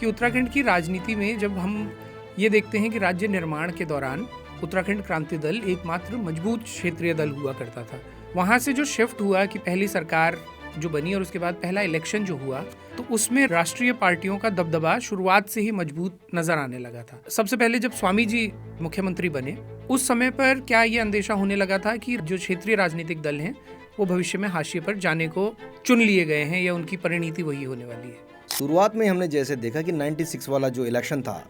कि उत्तराखंड की राजनीति में जब हम ये देखते हैं कि राज्य निर्माण के दौरान उत्तराखंड क्रांति दल एकमात्र मजबूत क्षेत्रीय दल हुआ करता था। वहाँ से जो शिफ्ट हुआ कि पहली सरकार जो बनी और उसके बाद पहला इलेक्शन जो हुआ, तो उसमें राष्ट्रीय पार्टियों का दबदबा शुरुआत से ही मजबूत नजर आने लगा था। सबसे पहले जब स्वामी जी मुख्यमंत्री बने, उस समय पर क्या ये अंदेशा होने लगा था कि जो क्षेत्रीय राजनीतिक दल हैं वो भविष्य में हाशिए पर जाने को चुन लिए गए हैं या उनकी परिणति वही होने वाली है। शुरुआत में हमने जैसे देखा कि 96 वाला जो इलेक्शन था,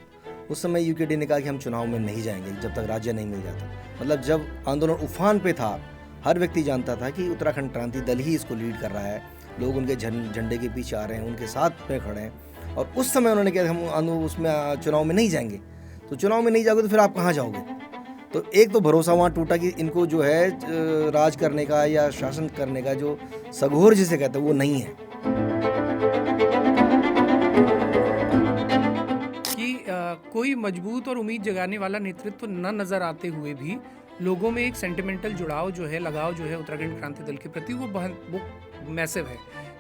उस समय यूकेडी ने कहा कि हम चुनाव में नहीं जाएंगे जब तक राज्य नहीं मिल जाता। मतलब जब आंदोलन उफान पे था, हर व्यक्ति जानता था कि उत्तराखंड क्रांति दल ही इसको लीड कर रहा है, लोग उनके झंडे के पीछे आ रहे हैं, उनके साथ में खड़े हैं। और उस समय उन्होंने कहा हम उसमें चुनाव में नहीं जाएंगे। तो चुनाव में नहीं जाओगे तो फिर आप कहाँ जाओगे? तो एक तो भरोसा वहाँ टूटा कि इनको जो है राज करने का या शासन करने का जो सघोर जिसे कहते हैं वो नहीं है। कोई मजबूत और उम्मीद जगाने वाला नेतृत्व न नजर आते हुए भी लोगों में एक सेंटिमेंटल जुड़ाव जो है, लगाव जो है उत्तराखंड क्रांति दल के प्रति वो मैसिव है।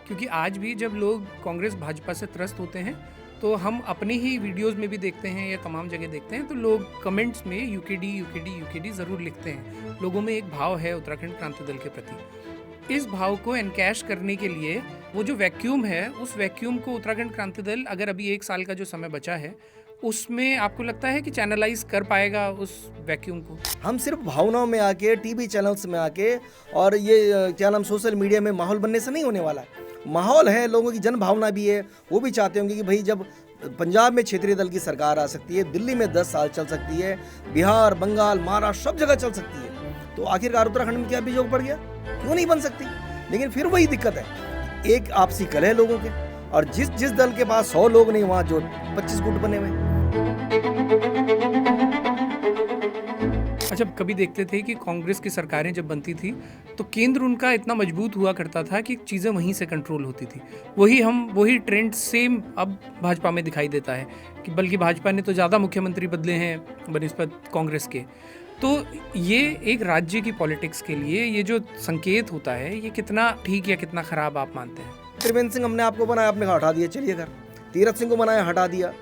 क्योंकि आज भी जब लोग कांग्रेस भाजपा से त्रस्त होते हैं तो हम अपनी ही वीडियोस में भी देखते हैं या तमाम जगह देखते हैं, तो लोग कमेंट्स में यूकेडी ज़रूर लिखते हैं। लोगों में एक भाव है उत्तराखंड क्रांति दल के प्रति। इस भाव को एनकैश करने के लिए वो जो वैक्यूम है, उस वैक्यूम को उत्तराखंड क्रांति दल अगर अभी 1 साल का जो समय बचा है उसमें आपको लगता है कि चैनलाइज कर पाएगा उस वैक्यूम को? हम सिर्फ भावनाओं में आके, टीवी चैनल्स में आके और ये क्या नाम सोशल मीडिया में माहौल बनने से नहीं होने वाला है। माहौल है, लोगों की जन भावना भी है, वो भी चाहते होंगे कि भाई जब पंजाब में क्षेत्रीय दल की सरकार आ सकती है, दिल्ली में 10 साल चल सकती है, बिहार, बंगाल, महाराष्ट्र सब जगह चल सकती है, तो आखिरकार उत्तराखंड में क्या बीजोग पड़ गया? क्यों नहीं बन सकती? लेकिन फिर वही दिक्कत है, एक आपसी कलह लोगों के, और जिस दल के पास 100 लोग नहीं, वहाँ जो 25 गुट बने हुए। अच्छा, कभी देखते थे कि कांग्रेस की सरकारें जब बनती थी तो केंद्र उनका इतना मजबूत हुआ करता था कि चीज़ें वहीं से कंट्रोल होती थी। वही ट्रेंड सेम अब भाजपा में दिखाई देता है कि बल्कि भाजपा ने तो ज़्यादा मुख्यमंत्री बदले हैं बनिस्बत कांग्रेस के। तो ये एक राज्य की पॉलिटिक्स के लिए ये जो संकेत होता है, ये कितना ठीक या कितना खराब आप मानते हैं? त्रिवेंद्र सिंह हमने आपको बनाया, आपने हटा दिया, चलिए घर। तीरथ सिंह को बनाया, हटा दिया।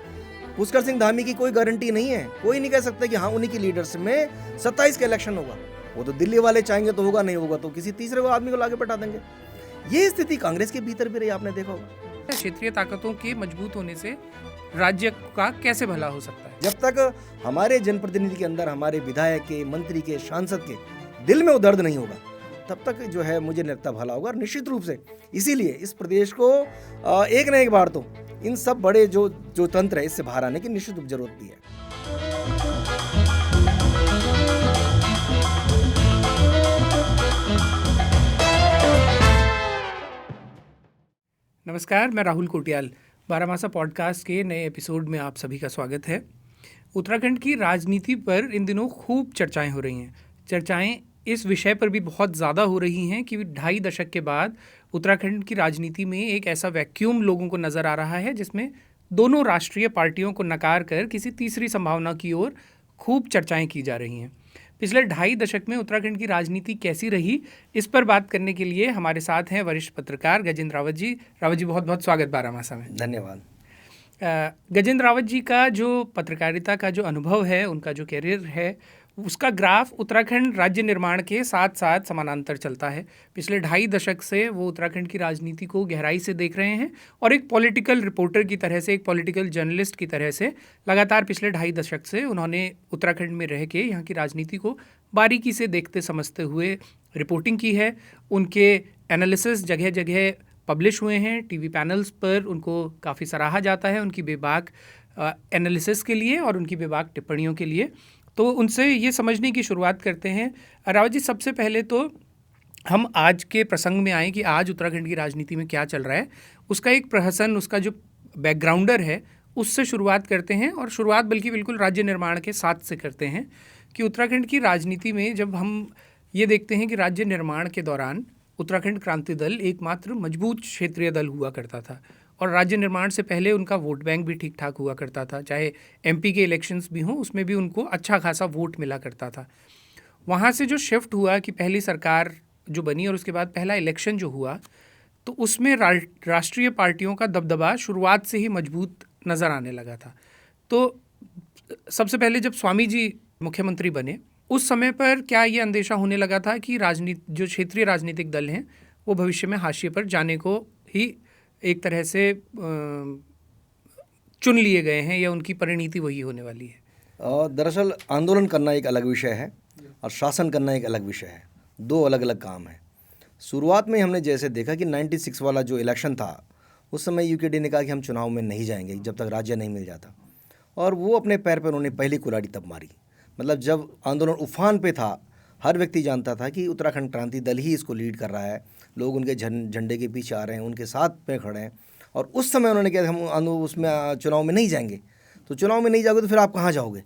पुष्कर सिंह धामी की कोई गारंटी नहीं है, कोई नहीं कह सकता कि हाँ उन्हीं की लीडरशिप में 27 का इलेक्शन होगा। वो तो दिल्ली वाले चाहेंगे तो होगा, नहीं होगा तो किसी तीसरे आदमी को लाके बैठा देंगे। ये स्थिति कांग्रेस के भीतर भी रही, आपने देखा होगा। क्षेत्रीय ताकतों के मजबूत होने से राज्य का कैसे भला हो सकता है? जब तक हमारे जनप्रतिनिधि के अंदर, हमारे विधायक के, मंत्री के, सांसद के दिल में वो दर्द नहीं होगा, तब तक जो है मुझे लगता भला होगा। और निश्चित रूप से इसीलिए इस प्रदेश को एक न एक बार तो इन सब बड़े जो तंत्र है इससे बाहर आने की निश्चित रूप जरूरत भी है। नमस्कार, मैं राहुल कोटियाल। बारामासा पॉडकास्ट के नए एपिसोड में आप सभी का स्वागत है। उत्तराखंड की राजनीति पर इन दिनों खूब चर्चाएं हो रही हैं। चर्चाएं इस विषय पर भी बहुत ज़्यादा हो रही हैं कि 2.5 दशक के बाद उत्तराखंड की राजनीति में एक ऐसा वैक्यूम लोगों को नज़र आ रहा है जिसमें दोनों राष्ट्रीय पार्टियों को नकार कर किसी तीसरी संभावना की ओर खूब चर्चाएं की जा रही हैं। पिछले 2.5 दशक में उत्तराखंड की राजनीति कैसी रही, इस पर बात करने के लिए हमारे साथ हैं वरिष्ठ पत्रकार गजेंद्र रावत जी। रावत जी, बहुत बहुत स्वागत बारामासा में। धन्यवाद। गजेंद्र रावत जी का जो पत्रकारिता का जो अनुभव है, उनका जो कैरियर है, उसका ग्राफ उत्तराखंड राज्य निर्माण के साथ साथ समानांतर चलता है। पिछले 2.5 दशक से वो उत्तराखंड की राजनीति को गहराई से देख रहे हैं और एक पॉलिटिकल रिपोर्टर की तरह से, एक पॉलिटिकल जर्नलिस्ट की तरह से लगातार पिछले 2.5 दशक से उन्होंने उत्तराखंड में रह के यहाँ की राजनीति को बारीकी से देखते समझते हुए रिपोर्टिंग की है। उनके एनालिसिस जगह जगह पब्लिश हुए हैं, टीवी पैनल्स पर उनको काफ़ी सराहा जाता है उनकी बेबाक एनालिसिस के लिए और उनकी बेबाक टिप्पणियों के लिए। तो उनसे ये समझने की शुरुआत करते हैं। रावत जी, सबसे पहले तो हम आज के प्रसंग में आए कि आज उत्तराखंड की राजनीति में क्या चल रहा है, उसका एक प्रहसन, उसका जो बैकग्राउंडर है उससे शुरुआत करते हैं। और शुरुआत बल्कि बिल्कुल राज्य निर्माण के साथ से करते हैं कि उत्तराखंड की राजनीति में जब हम ये देखते हैं कि राज्य निर्माण के दौरान उत्तराखंड क्रांति दल एकमात्र मजबूत क्षेत्रीय दल हुआ करता था और राज्य निर्माण से पहले उनका वोट बैंक भी ठीक ठाक हुआ करता था। चाहे एमपी के इलेक्शंस भी हों, उसमें भी उनको अच्छा खासा वोट मिला करता था। वहाँ से जो शिफ्ट हुआ कि पहली सरकार जो बनी और उसके बाद पहला इलेक्शन जो हुआ, तो उसमें राष्ट्रीय पार्टियों का दबदबा शुरुआत से ही मजबूत नज़र आने लगा था। तो सबसे पहले जब स्वामी जी मुख्यमंत्री बने उस समय पर क्या ये अंदेशा होने लगा था कि जो क्षेत्रीय राजनीतिक दल हैं वो भविष्य में हाशिए पर जाने को ही एक तरह से चुन लिए गए हैं या उनकी परिणति वही होने वाली है? दरअसल आंदोलन करना एक अलग विषय है और शासन करना एक अलग विषय है, दो अलग अलग काम है। शुरुआत में हमने जैसे देखा कि 96 वाला जो इलेक्शन था उस समय यूकेडी ने कहा कि हम चुनाव में नहीं जाएंगे जब तक राज्य नहीं मिल जाता, और वो अपने पैर पर उन्होंने पहली कुल्हाड़ी तब मारी। मतलब जब आंदोलन उफान पे था, हर व्यक्ति जानता था कि उत्तराखंड क्रांति दल ही इसको लीड कर रहा है, लोग उनके झंडे के पीछे आ रहे हैं, उनके साथ पे खड़े हैं, और उस समय उन्होंने कहा हम उसमें चुनाव में नहीं जाएंगे। तो चुनाव में नहीं जाओगे तो फिर आप कहाँ जाओगे?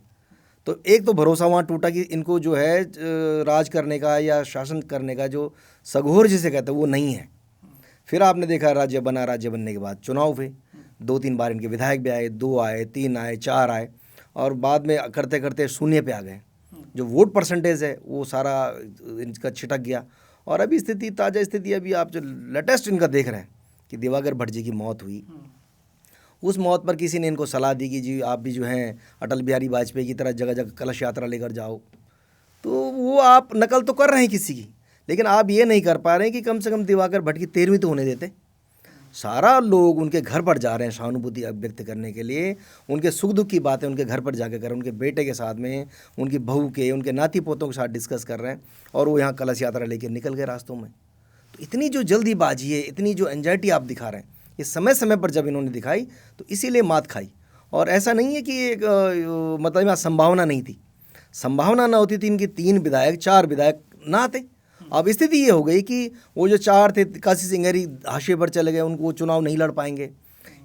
तो एक तो भरोसा वहाँ टूटा कि इनको जो है राज करने का या शासन करने का जो सगोर जिसे कहते हैं वो नहीं है। फिर आपने देखा राज्य बना, राज्य बनने के बाद चुनाव हुए, 2-3 बार इनके विधायक भी आए, 2 आए, 3 आए, 4 आए, और बाद में करते करते शून्य पे आ गए। जो वोट परसेंटेज है वो सारा इनका छिटक गया। और अभी स्थिति, ताज़ा स्थिति अभी आप जो लेटेस्ट इनका देख रहे हैं कि दिवाकर भट्ट जी की मौत हुई। उस मौत पर किसी ने इनको सलाह दी कि जी आप भी जो हैं अटल बिहारी वाजपेयी की तरह जगह जगह कलश यात्रा लेकर जाओ। तो वो आप नकल तो कर रहे हैं किसी की, लेकिन आप ये नहीं कर पा रहे हैं कि कम से कम दिवाकर भट्ट की 13वीं तो होने देते। सारा लोग उनके घर पर जा रहे हैं सहानुभूति व्यक्त करने के लिए, उनके सुख दुख की बातें उनके घर पर जाकर करें, उनके बेटे के साथ में, उनकी बहू के, उनके नाती पोतों के साथ डिस्कस कर रहे हैं, और वो यहाँ कलश यात्रा लेकर निकल गए रास्तों में। तो इतनी जो जल्दीबाजी है, इतनी जो एंजाइटी आप दिखा रहे हैं, ये समय समय पर जब इन्होंने दिखाई तो इसीलिए मात खाई। और ऐसा नहीं है कि एक मतलब यहाँ संभावना नहीं थी, संभावना ना होती थी इनकी 3 विधायक 4 विधायक ना आते। अब स्थिति ये हो गई कि वो जो 4 थे, काशी सिंगरी हाशिए पर चले गए, उनको चुनाव नहीं लड़ पाएंगे।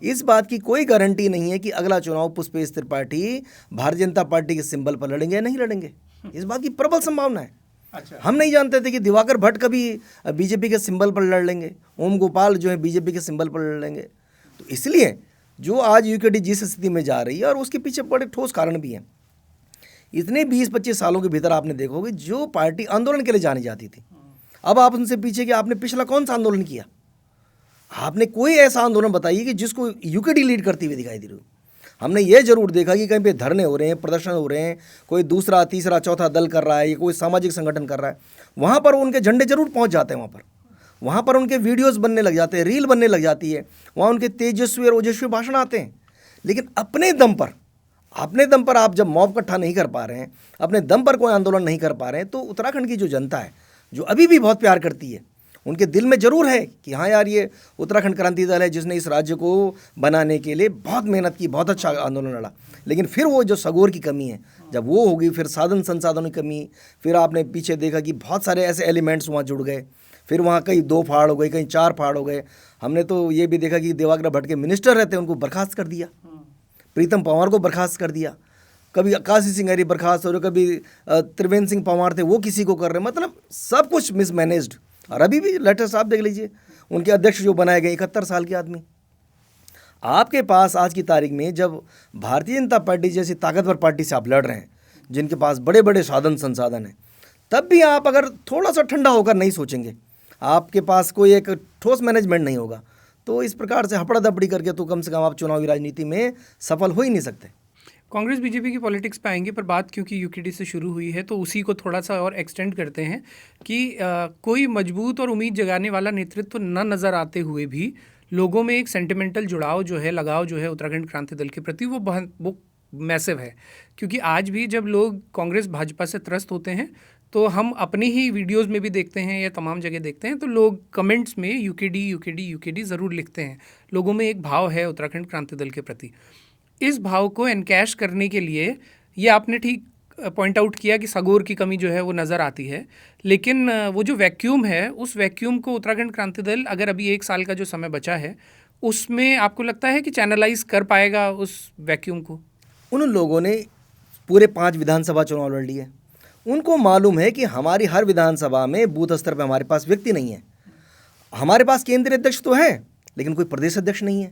इस बात की कोई गारंटी नहीं है कि अगला चुनाव पुष्पेश त्रिपाठी भारतीय जनता पार्टी के सिंबल पर लड़ेंगे या नहीं लड़ेंगे, इस बात की प्रबल संभावना है। अच्छा। हम नहीं जानते थे कि दिवाकर भट्ट कभी बीजेपी के सिंबल पर लड़ लेंगे, ओम गोपाल जो है बीजेपी के सिंबल पर लड़ लेंगे। तो इसलिए जो आज यूकेडी जिस स्थिति में जा रही है, और उसके पीछे बड़े ठोस कारण भी हैं। इतने 20-25 सालों के भीतर आपने देखोगे जो पार्टी आंदोलन के लिए जानी जाती थी, अब आप उनसे पीछे कि आपने पिछला कौन सा आंदोलन किया? आपने कोई ऐसा आंदोलन बताइए कि जिसको यूकेडी लीड करती हुई दिखाई दे रही हो। हमने ये जरूर देखा कि कहीं पे धरने हो रहे हैं, प्रदर्शन हो रहे हैं, कोई दूसरा तीसरा चौथा दल कर रहा है या कोई सामाजिक संगठन कर रहा है, वहाँ पर उनके झंडे जरूर पहुँच जाते हैं, वहाँ पर उनके वीडियोस बनने लग जाते हैं, रील बनने लग जाती है, वहाँ उनके तेजस्वी और ओजस्वी भाषण आते हैं। लेकिन अपने दम पर आप जब मॉब इकट्ठा नहीं कर पा रहे हैं, अपने दम पर कोई आंदोलन नहीं कर पा रहे हैं, तो उत्तराखंड की जो जनता है, जो अभी भी बहुत प्यार करती है, उनके दिल में ज़रूर है कि हाँ यार ये उत्तराखंड क्रांति दल है जिसने इस राज्य को बनाने के लिए बहुत मेहनत की, बहुत अच्छा आंदोलन लड़ा। लेकिन फिर वो जो सगोर की कमी है, जब वो होगी, फिर साधन संसाधनों की कमी, फिर आपने पीछे देखा कि बहुत सारे ऐसे एलिमेंट्स वहाँ जुड़ गए, फिर वहाँ कहीं 2 फाड़ हो गए, कहीं 4 फाड़ हो गए। हमने तो ये भी देखा कि दिवाकर भट्ट के मिनिस्टर रहते उनको बर्खास्त कर दिया, प्रीतम पंवार को बर्खास्त कर दिया, कभी काशी सिंगरी बर्खास्त हो रहे, कभी त्रिवेंद्र सिंह पंवार थे वो किसी को कर रहे, मतलब सब कुछ मिसमैनेज्ड। और अभी भी लेटेस्ट आप देख लीजिए, उनके अध्यक्ष जो बनाए गए 71 साल के आदमी। आपके पास आज की तारीख में जब भारतीय जनता पार्टी जैसी ताकतवर पार्टी से आप लड़ रहे हैं, जिनके पास बड़े बड़े साधन संसाधन हैं, तब भी आप अगर थोड़ा सा ठंडा होकर नहीं सोचेंगे, आपके पास कोई एक ठोस मैनेजमेंट नहीं होगा, तो इस प्रकार से हपड़ा दपड़ी करके तो कम से कम आप चुनावी राजनीति में सफल हो ही नहीं सकते। कांग्रेस बीजेपी की पॉलिटिक्स पे आएंगे, पर बात क्योंकि यूकेडी से शुरू हुई है तो उसी को थोड़ा सा और एक्सटेंड करते हैं कि कोई मजबूत और उम्मीद जगाने वाला नेतृत्व तो न नज़र आते हुए भी लोगों में एक सेंटिमेंटल जुड़ाव जो है, लगाव जो है उत्तराखंड क्रांति दल के प्रति, वो मैसिव है। क्योंकि आज भी जब लोग कांग्रेस भाजपा से त्रस्त होते हैं तो हम अपने ही वीडियोस में भी देखते हैं या तमाम जगह देखते हैं, तो लोग कमेंट्स में यूकेडी यूकेडी यूकेडी ज़रूर लिखते हैं। लोगों में एक भाव है उत्तराखंड क्रांति दल के प्रति। इस भाव को एनकैश करने के लिए ये आपने ठीक पॉइंट आउट किया कि सगोर की कमी जो है वो नज़र आती है, लेकिन वो जो वैक्यूम है, उस वैक्यूम को उत्तराखंड क्रांति दल अगर अभी 1 साल का जो समय बचा है उसमें आपको लगता है कि चैनलाइज कर पाएगा उस वैक्यूम को? उन लोगों ने पूरे 5 विधानसभा चुनाव लड़ लिए, उनको मालूम है कि हमारी हर विधानसभा में बूथ स्तर पर हमारे पास व्यक्ति नहीं है। हमारे पास केंद्रीय अध्यक्ष तो है लेकिन कोई प्रदेश अध्यक्ष नहीं है।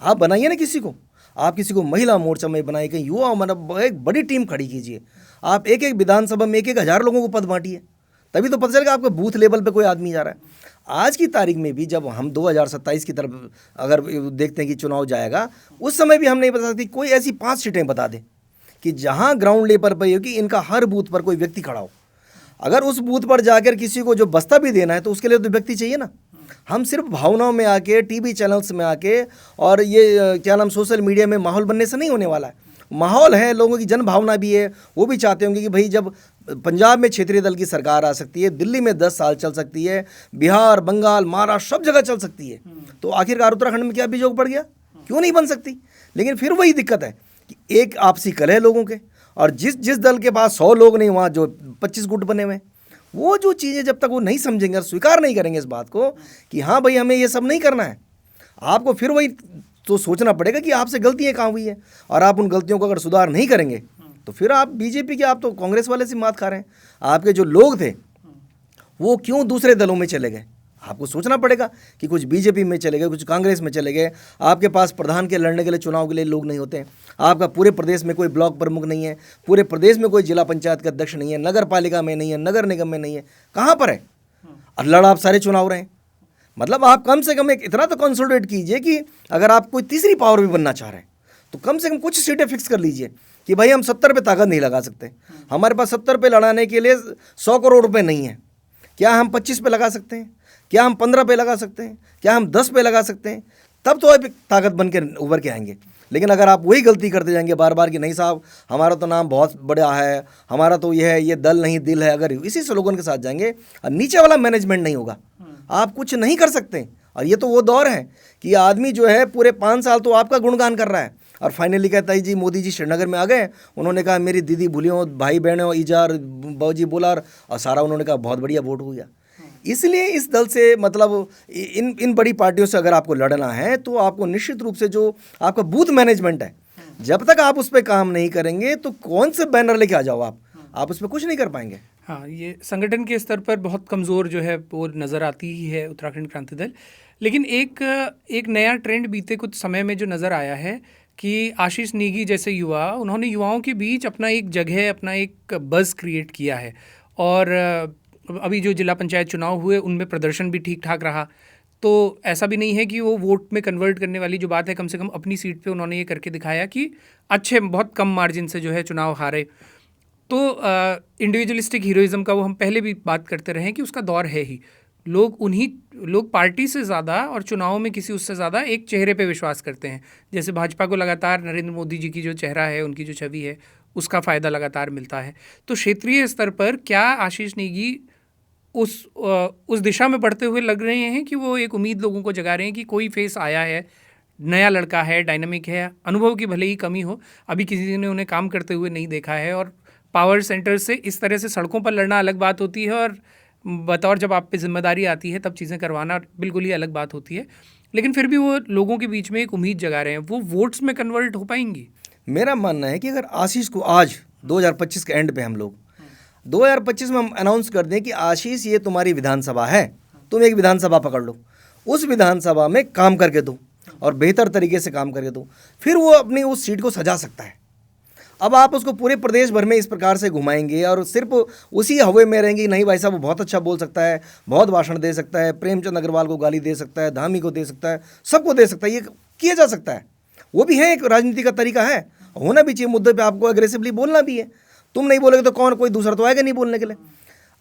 आप बनाइए ना किसी को, आप किसी को महिला मोर्चा में बनाइए, कहीं युवा मतलब एक बड़ी टीम खड़ी कीजिए, आप एक एक विधानसभा में 1-1 हज़ार लोगों को पद बांटिए, तभी तो पता चलेगा आपको बूथ लेवल पे कोई आदमी जा रहा है। आज की तारीख में भी जब हम 2027 की तरफ अगर देखते हैं कि चुनाव जाएगा, उस समय भी हम नहीं बता सकते कोई ऐसी 5 सीटें बता दें कि जहां ग्राउंड लेवल पर हो कि इनका हर बूथ पर कोई व्यक्ति खड़ा हो। अगर उस बूथ पर जाकर किसी को जो बस्ता भी देना है तो उसके लिए तो व्यक्ति चाहिए ना। हम सिर्फ भावनाओं में आके, टीवी चैनल्स में आके और ये क्या नाम सोशल मीडिया में माहौल बनने से नहीं होने वाला है। माहौल है, लोगों की जन भावना भी है, वो भी चाहते होंगे कि भाई जब पंजाब में क्षेत्रीय दल की सरकार आ सकती है, दिल्ली में 10 साल चल सकती है, बिहार, बंगाल, महाराष्ट्र सब जगह चल सकती है, तो आखिरकार उत्तराखंड में क्या बीजोग पड़ गया? क्यों नहीं बन सकती? लेकिन फिर वही दिक्कत है कि एक आपसी कलह लोगों के, और जिस दल के पास 100 लोग नहीं, वहाँ जो 25 गुट बने हुए, वो जो चीज़ें जब तक वो नहीं समझेंगे और स्वीकार नहीं करेंगे इस बात को कि हाँ भाई हमें ये सब नहीं करना है, आपको फिर वही तो सोचना पड़ेगा कि आपसे गलतियाँ कहाँ हुई है, और आप उन गलतियों को अगर सुधार नहीं करेंगे तो फिर आप बीजेपी के, आप तो कांग्रेस वाले से मात खा रहे हैं। आपके जो लोग थे वो क्यों दूसरे दलों में चले गए, आपको सोचना पड़ेगा कि कुछ बीजेपी में चले गए, कुछ कांग्रेस में चले गए। आपके पास प्रधान के लड़ने के लिए, चुनाव के लिए लोग नहीं होते हैं। आपका पूरे प्रदेश में कोई ब्लॉक प्रमुख नहीं है, पूरे प्रदेश में कोई जिला पंचायत का अध्यक्ष नहीं है, नगर पालिका में नहीं है, नगर निगम में नहीं है, कहाँ पर है? और लड़ आप सारे चुनाव रहे हैं। मतलब आप कम से कम एक इतना तो कंसोलिडेट कीजिए कि अगर आप कोई तीसरी पावर भी बनना चाह रहे हैं तो कम से कम कुछ सीटें फिक्स कर लीजिए कि भाई हम 70 पे ताकत नहीं लगा सकते, हमारे पास 70 पे लड़ाने के लिए 100 करोड़ रुपए नहीं है। क्या हम 25 पे लगा सकते हैं? क्या हम 15 पे लगा सकते हैं? क्या हम 10 पे लगा सकते हैं? तब तो आप ताकत बन के उभर के आएंगे। लेकिन अगर आप वही गलती करते जाएंगे बार बार कि नहीं साहब हमारा तो नाम बहुत बड़ा है, हमारा तो ये है, ये दल नहीं दिल है, अगर इसी स्लोगन के साथ जाएंगे और नीचे वाला मैनेजमेंट नहीं होगा, आप कुछ नहीं कर सकते। और ये तो वो दौर है कि आदमी जो है पूरे 5 साल तो आपका गुणगान कर रहा है और फाइनली कहता है जी मोदी जी श्रीनगर में आ गए, उन्होंने कहा मेरी दीदी भूलियों, भाई बहनों, ईजार बाबूजी बोला, और सारा उन्होंने कहा बहुत बढ़िया वोट हो गया। इसलिए इस दल से मतलब इन बड़ी पार्टियों से अगर आपको लड़ना है तो आपको निश्चित रूप से जो आपका बूथ मैनेजमेंट है, जब तक आप उस पर काम नहीं करेंगे तो कौन से बैनर लेके आ जाओ आप उस पर कुछ नहीं कर पाएंगे। हाँ, ये संगठन के स्तर पर बहुत कमज़ोर जो है वो नज़र आती ही है उत्तराखंड क्रांति दल। लेकिन एक नया ट्रेंड बीते कुछ समय में जो नज़र आया है कि आशीष नेगी जैसे युवा, उन्होंने युवाओं के बीच अपना एक जगह, अपना एक बज़ क्रिएट किया है। और अभी जो जिला पंचायत चुनाव हुए उनमें प्रदर्शन भी ठीक ठाक रहा, तो ऐसा भी नहीं है कि वो वोट में कन्वर्ट करने वाली जो बात है, कम से कम अपनी सीट पे उन्होंने ये करके दिखाया कि अच्छे बहुत कम मार्जिन से जो है चुनाव हारे। तो इंडिविजुअलिस्टिक हीरोइज़म का वो हम पहले भी बात करते रहे कि उसका दौर है ही। लोग पार्टी से ज़्यादा और चुनाव में किसी उससे ज़्यादा एक चेहरे पे विश्वास करते हैं। जैसे भाजपा को लगातार नरेंद्र मोदी जी की जो चेहरा है, उनकी जो छवि है, उसका फ़ायदा लगातार मिलता है। तो क्षेत्रीय स्तर पर क्या आशीष नेगी उस दिशा में बढ़ते हुए लग रहे हैं कि वो एक उम्मीद लोगों को जगा रहे हैं कि कोई फेस आया है, नया लड़का है, डायनामिक है, अनुभव की भले ही कमी हो, अभी किसी ने उन्हें काम करते हुए नहीं देखा है। और पावर सेंटर से इस तरह से सड़कों पर लड़ना अलग बात होती है, और बतौर जब आप पे जिम्मेदारी आती है तब चीज़ें करवाना बिल्कुल ही अलग बात होती है। लेकिन फिर भी वो लोगों के बीच में एक उम्मीद जगा रहे हैं, वो वोट्स में कन्वर्ट हो पाएंगी? मेरा मानना है कि अगर आशीष को आज 2025 के एंड पे हम लोग 2025 में हम अनाउंस कर दें कि आशीष ये तुम्हारी विधानसभा है, तुम एक विधानसभा पकड़ लो, उस विधानसभा में काम करके दो और बेहतर तरीके से काम करके दो, फिर वो अपनी उस सीट को सजा सकता है। अब आप उसको पूरे प्रदेश भर में इस प्रकार से घुमाएंगे और सिर्फ उसी हवा में रहेंगे, नहीं भाई साहब वो बहुत अच्छा बोल सकता है, बहुत भाषण दे सकता है, प्रेमचंद अग्रवाल को गाली दे सकता है, धामी को दे सकता है, सबको दे सकता है, ये किया जा सकता है, वो भी है, एक राजनीति का तरीका है, होना भी चाहिए। मुद्दे पे आपको एग्रेसिवली बोलना भी है, तुम नहीं बोलोगे तो कौन, कोई दूसरा तो आएगा नहीं बोलने के लिए।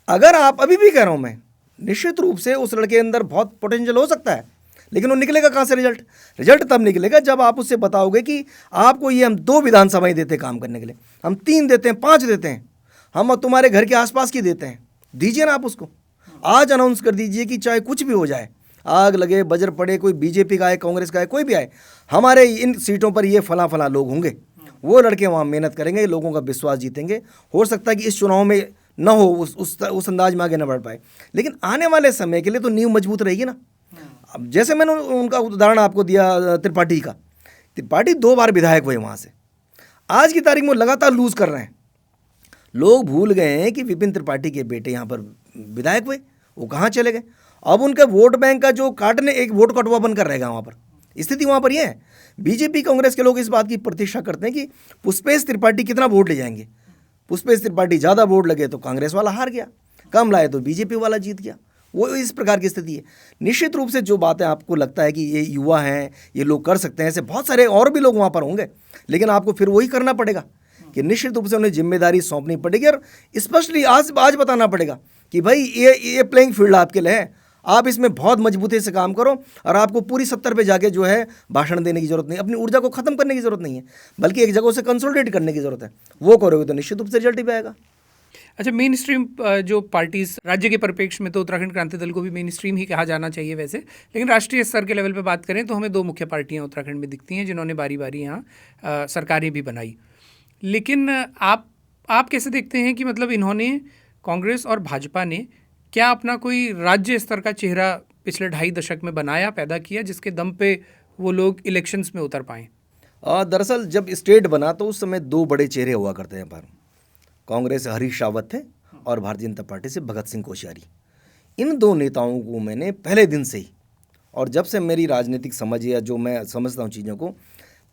अगर आप अभी भी कह रहा हूँ मैं, निश्चित रूप से उस लड़के के अंदर बहुत पोटेंशियल हो सकता है, लेकिन वो निकलेगा कहाँ से रिजल्ट तब निकलेगा जब आप उससे बताओगे कि आपको ये हम 2 विधानसभाएं देते हैं काम करने के लिए, हम 3 देते हैं, 5 देते हैं, हम तुम्हारे घर के आसपास की देते हैं, दीजिए ना आप उसको। आज अनाउंस कर दीजिए कि चाहे कुछ भी हो जाए, आग लगे, बजर पड़े, कोई बीजेपी का आए, कांग्रेस का आए, कोई भी आए, हमारे इन सीटों पर ये फला लोग होंगे, वो लड़के वहाँ मेहनत करेंगे, लोगों का विश्वास जीतेंगे। हो सकता है कि इस चुनाव में न हो, उस अंदाज में आगे न बढ़ पाए, लेकिन आने वाले समय के लिए तो नींव मजबूत रहेगी ना। अब जैसे मैंने उनका उदाहरण आपको दिया त्रिपाठी का, त्रिपाठी 2 बार विधायक हुए वहाँ से, आज की तारीख में लगातार लूज कर रहे हैं। लोग भूल गए हैं कि विपिन त्रिपाठी के बेटे यहाँ पर विधायक हुए, वो कहाँ चले गए। अब उनके वोट बैंक का जो काटने, एक वोट कटवा बनकर रहेगा वहाँ पर, स्थिति वहाँ पर यह है। बीजेपी कांग्रेस के लोग इस बात की प्रतीक्षा करते हैं कि पुष्पेश त्रिपाठी कितना वोट ले जाएंगे। पुष्पेश त्रिपाठी ज़्यादा वोट लगे तो कांग्रेस वाला हार गया, कम लाए तो बीजेपी वाला जीत गया। वो इस प्रकार की स्थिति है। निश्चित रूप से जो बातें आपको लगता है कि ये युवा हैं, ये लोग कर सकते हैं, ऐसे बहुत सारे और भी लोग वहाँ पर होंगे, लेकिन आपको फिर वही करना पड़ेगा कि निश्चित रूप से उन्हें जिम्मेदारी सौंपनी पड़ेगी और स्पष्टली आज बताना पड़ेगा कि भाई ये प्लेइंग फील्ड आपके लिए है, आप इसमें बहुत मजबूती से काम करो और आपको पूरी 70 पे जाके जो है भाषण देने की जरूरत नहीं, अपनी ऊर्जा को खत्म करने की जरूरत नहीं है, बल्कि एक जगह से कंसोलिडेट करने की जरूरत है। वो करोगे तो निश्चित रूप से रिजल्ट ही पे आएगा। अच्छा, मेन स्ट्रीम जो पार्टीज राज्य के परिप्रेक्ष्य में तो उत्तराखंड क्रांति दल को भी मेन स्ट्रीम ही कहा जाना चाहिए वैसे, लेकिन राष्ट्रीय स्तर के लेवल पे बात करें तो हमें 2 मुख्य पार्टियां उत्तराखंड में दिखती हैं जिन्होंने बारी बारी यहाँ सरकारें भी बनाई। लेकिन आप कैसे देखते हैं कि मतलब इन्होंने, कांग्रेस और भाजपा ने क्या अपना कोई राज्य स्तर का चेहरा पिछले 2.5 दशक में बनाया, पैदा किया, जिसके दम पे वो लोग इलेक्शंस में उतर पाएँ? दरअसल जब स्टेट बना तो उस समय 2 बड़े चेहरे हुआ करते हैं पर कांग्रेस से हरीश रावत थे और भारतीय जनता पार्टी से भगत सिंह कोश्यारी। इन 2 नेताओं को मैंने पहले दिन से ही, और जब से मेरी राजनीतिक समझ या जो मैं समझता हूँ चीज़ों को,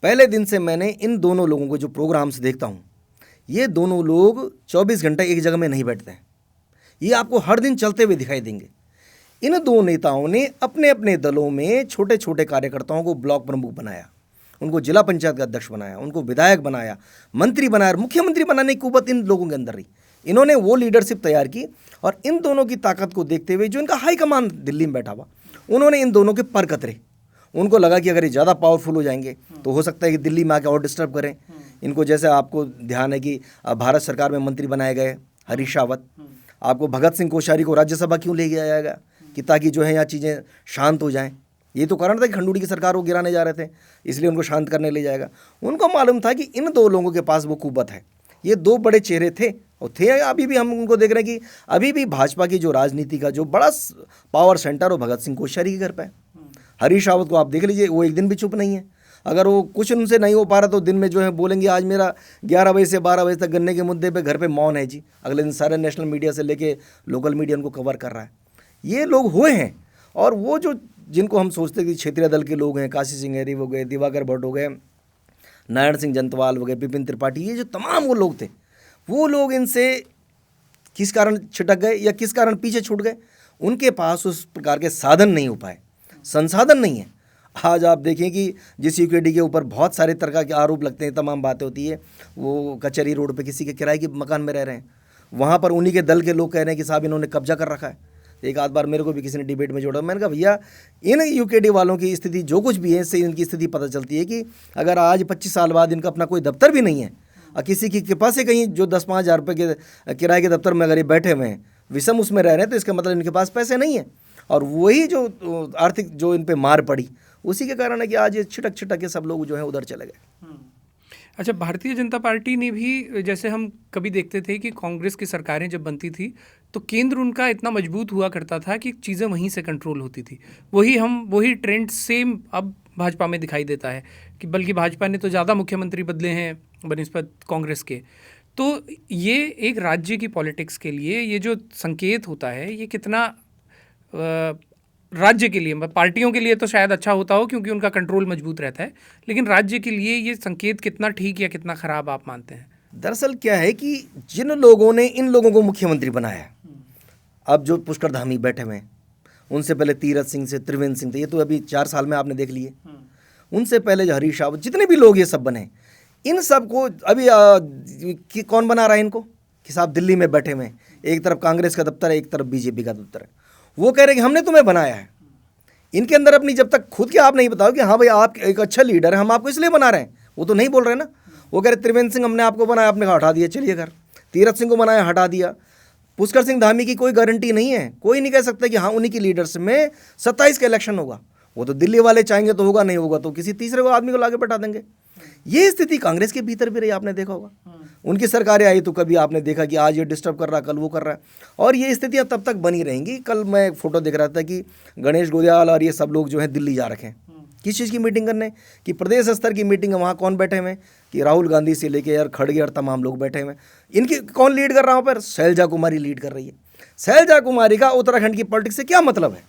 पहले दिन से मैंने इन दोनों लोगों को जो प्रोग्राम्स देखता हूँ, ये दोनों लोग 24 घंटे एक जगह में नहीं बैठते हैं, ये आपको हर दिन चलते हुए दिखाई देंगे। इन 2 नेताओं ने अपने अपने दलों में छोटे छोटे कार्यकर्ताओं को ब्लॉक प्रमुख बनाया, उनको जिला पंचायत का अध्यक्ष बनाया, उनको विधायक बनाया, मंत्री बनाया, मुख्यमंत्री बनाने की कुवत इन लोगों के अंदर रही। इन्होंने वो लीडरशिप तैयार की और इन दोनों की ताकत को देखते हुए जो इनका हाई कमान दिल्ली में बैठा हुआ, उन्होंने इन दोनों के पर कतरे। उनको लगा कि अगर ये ज़्यादा पावरफुल हो जाएंगे तो हो सकता है कि दिल्ली में आके और डिस्टर्ब करें इनको। जैसे आपको ध्यान है कि भारत सरकार में मंत्री बनाए गए हरीश रावत, आपको भगत सिंह कोश्यारी को राज्यसभा क्यों ले गया जाएगा कि ताकि जो है यहाँ चीज़ें शांत हो जाएं। ये तो कारण था कि खंडूड़ी की सरकार वो गिराने जा रहे थे, इसलिए उनको शांत करने ले जाएगा। उनको मालूम था कि इन 2 लोगों के पास वो कुव्वत है। ये 2 बड़े चेहरे थे और थे, अभी भी हम उनको देख रहे हैं कि अभी भी भाजपा की जो राजनीति का जो बड़ा पावर सेंटर वो भगत सिंह कोश्यारी के घर पर है। हरीश रावत को आप देख लीजिए, वो एक दिन भी चुप नहीं है। अगर वो कुछ उनसे नहीं हो पा रहा तो दिन में जो है बोलेंगे आज मेरा 11 बजे से 12 बजे तक गन्ने के मुद्दे पे घर पे मौन है जी। अगले दिन सारे नेशनल मीडिया से लेके लोकल मीडिया उनको कवर कर रहा है। ये लोग हुए हैं। और वो जो जिनको हम सोचते हैं कि क्षेत्रीय दल के लोग हैं, काशी सिंह हो गए, दिवाकर भट्ट हो गए, नारायण सिंह जंतवाल हो गए, विपिन त्रिपाठी, ये जो तमाम वो लोग थे, वो लोग इनसे किस कारण छिटक गए या किस कारण पीछे छूट गए? उनके पास उस प्रकार के साधन नहीं हो पाए, संसाधन नहीं है। आज आप देखें कि जिस यूकेडी के ऊपर बहुत सारे तरह के आरोप लगते हैं, तमाम बातें होती है, वो कचहरी रोड पे किसी के किराए के मकान में रह रहे हैं, वहाँ पर उन्हीं के दल के लोग कह रहे हैं कि साहब इन्होंने कब्जा कर रखा है। एक आध बार मेरे को भी किसी ने डिबेट में जोड़ा, मैंने कहा भैया इन यूकेडी वालों की स्थिति जो कुछ भी है, इससे इनकी स्थिति पता चलती है कि अगर आज 25 साल बाद इनका अपना कोई दफ्तर भी नहीं है और किसी की कृपा से कहीं जो 10-5 हज़ार रुपये के किराए के दफ्तर में अगर ये बैठे हुए हैं, विषम उसमें रह रहे हैं, तो इसका मतलब इनके पास पैसे नहीं है। और वही जो आर्थिक जो इन पे मार पड़ी, उसी के कारण है कि आज ये छिटक छिटक के सब लोग जो है उधर चले गए। अच्छा, भारतीय जनता पार्टी ने भी, जैसे हम कभी देखते थे कि कांग्रेस की सरकारें जब बनती थी तो केंद्र उनका इतना मजबूत हुआ करता था कि चीज़ें वहीं से कंट्रोल होती थी। वही ट्रेंड सेम अब भाजपा में दिखाई देता है कि बल्कि भाजपा ने तो ज़्यादा मुख्यमंत्री बदले हैं बनिस्बत कांग्रेस के। तो ये एक राज्य की पॉलिटिक्स के लिए ये जो संकेत होता है, ये कितना राज्य के लिए, पार्टियों के लिए तो शायद अच्छा होता हो क्योंकि उनका कंट्रोल मजबूत रहता है, लेकिन राज्य के लिए ये संकेत कितना ठीक या कितना खराब आप मानते हैं? दरअसल क्या है कि जिन लोगों ने इन लोगों को मुख्यमंत्री बनाया, अब जो पुष्कर धामी बैठे हुए हैं, उनसे पहले तीरथ सिंह से त्रिवेंद्र सिंह थे, ये तो अभी 4 साल में आपने देख लिए। उनसे पहले जो हरीश रावत, जितने भी लोग ये सब बने, इन सब को अभी कौन बना रहा है इनको कि साहब दिल्ली में बैठे हुए हैं, एक तरफ कांग्रेस का दफ्तर है, एक तरफ बीजेपी का दफ्तर है, वो कह रहे हैं कि हमने तुम्हें बनाया है। इनके अंदर अपनी जब तक खुद के आप नहीं बताओ कि हाँ भाई आप एक अच्छा लीडर है, हम आपको इसलिए बना रहे हैं, वो तो नहीं बोल रहे ना। वो कह रहे त्रिवेंद्र सिंह हमने आपको बनाया, आपने हटा दिया, चलिए घर। तीरथ सिंह को बनाया, हटा दिया। पुष्कर सिंह धामी की कोई गारंटी नहीं है, कोई नहीं कह सकता कि हाँ उन्हीं की लीडरशिप में 27 का इलेक्शन होगा। वो तो दिल्ली वाले चाहेंगे तो होगा, नहीं होगा तो किसी तीसरे को आदमी को लाके बैठा देंगे। ये स्थिति कांग्रेस के भीतर भी रही, आपने देखा होगा। उनकी सरकारें आई तो कभी आपने देखा कि आज ये डिस्टर्ब कर रहा है, कल वो कर रहा है, और ये स्थितियां तब तक बनी रहेंगी। कल मैं एक फोटो देख रहा था कि गणेश गोदियाल और ये सब लोग जो है दिल्ली जा रखे हैं, किस चीज़ की मीटिंग करने, कि प्रदेश स्तर की मीटिंग है। वहाँ कौन बैठे हुए, कि राहुल गांधी से लेके यार खड़गे और तमाम लोग बैठे हुए। इनकी कौन लीड कर रहा हूँ पर शैलजा कुमारी लीड कर रही है। शैलजा कुमारी का उत्तराखंड की पॉलिटिक्स से क्या मतलब है?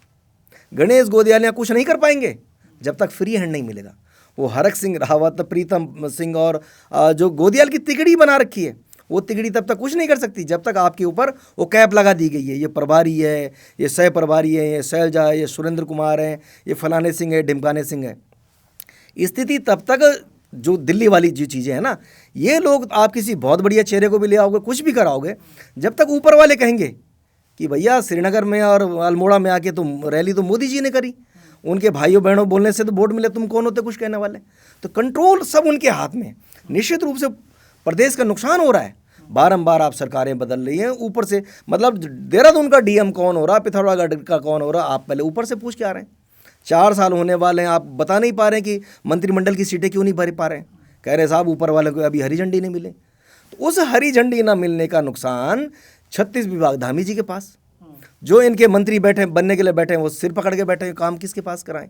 गणेश गोदियाल यहाँ कुछ नहीं कर पाएंगे जब तक फ्री हैंड नहीं मिलेगा। वो हरक सिंह रावत, प्रीतम सिंह और जो गोदियाल की तिकड़ी बना रखी है, वो तिगड़ी तब तक कुछ नहीं कर सकती जब तक आपके ऊपर वो कैप लगा दी गई है, ये प्रभारी है, ये सह प्रभारी है, ये शैलजा है, ये सुरेंद्र कुमार है, ये फलाने सिंह है, ढिमकाने सिंह है। स्थिति तब तक जो दिल्ली वाली जो चीज़ें हैं ना, ये लोग आप किसी बहुत बढ़िया चेहरे को भी ले आओगे, कुछ भी कराओगे, जब तक ऊपर वाले कहेंगे कि भैया श्रीनगर में और अल्मोड़ा में आके तुम रैली तो मोदी जी ने करी, उनके भाइयों बहनों बोलने से तो वोट मिले, तुम कौन होते कुछ कहने वाले। तो कंट्रोल सब उनके हाथ में। निश्चित रूप से प्रदेश का नुकसान हो रहा है, बारंबार आप सरकारें बदल रही हैं, ऊपर से मतलब देहरादून का डीएम कौन हो रहा, पिथौरागढ़ का कौन हो रहा, आप पहले ऊपर से पूछ के आ रहे हैं। 4 साल होने वाले हैं, आप बता नहीं पा रहे हैं कि मंत्रिमंडल की सीटें क्यों नहीं भर पा रहे हैं। कह रहे साहब ऊपर वाले को अभी हरी झंडी नहीं मिले। तो उस हरी झंडी ना मिलने का नुकसान 36 विभाग धामी जी के पास, जो इनके मंत्री बैठे बनने के लिए बैठे हैं वो सिर पकड़ के बैठे हैं, काम किसके पास कराएं।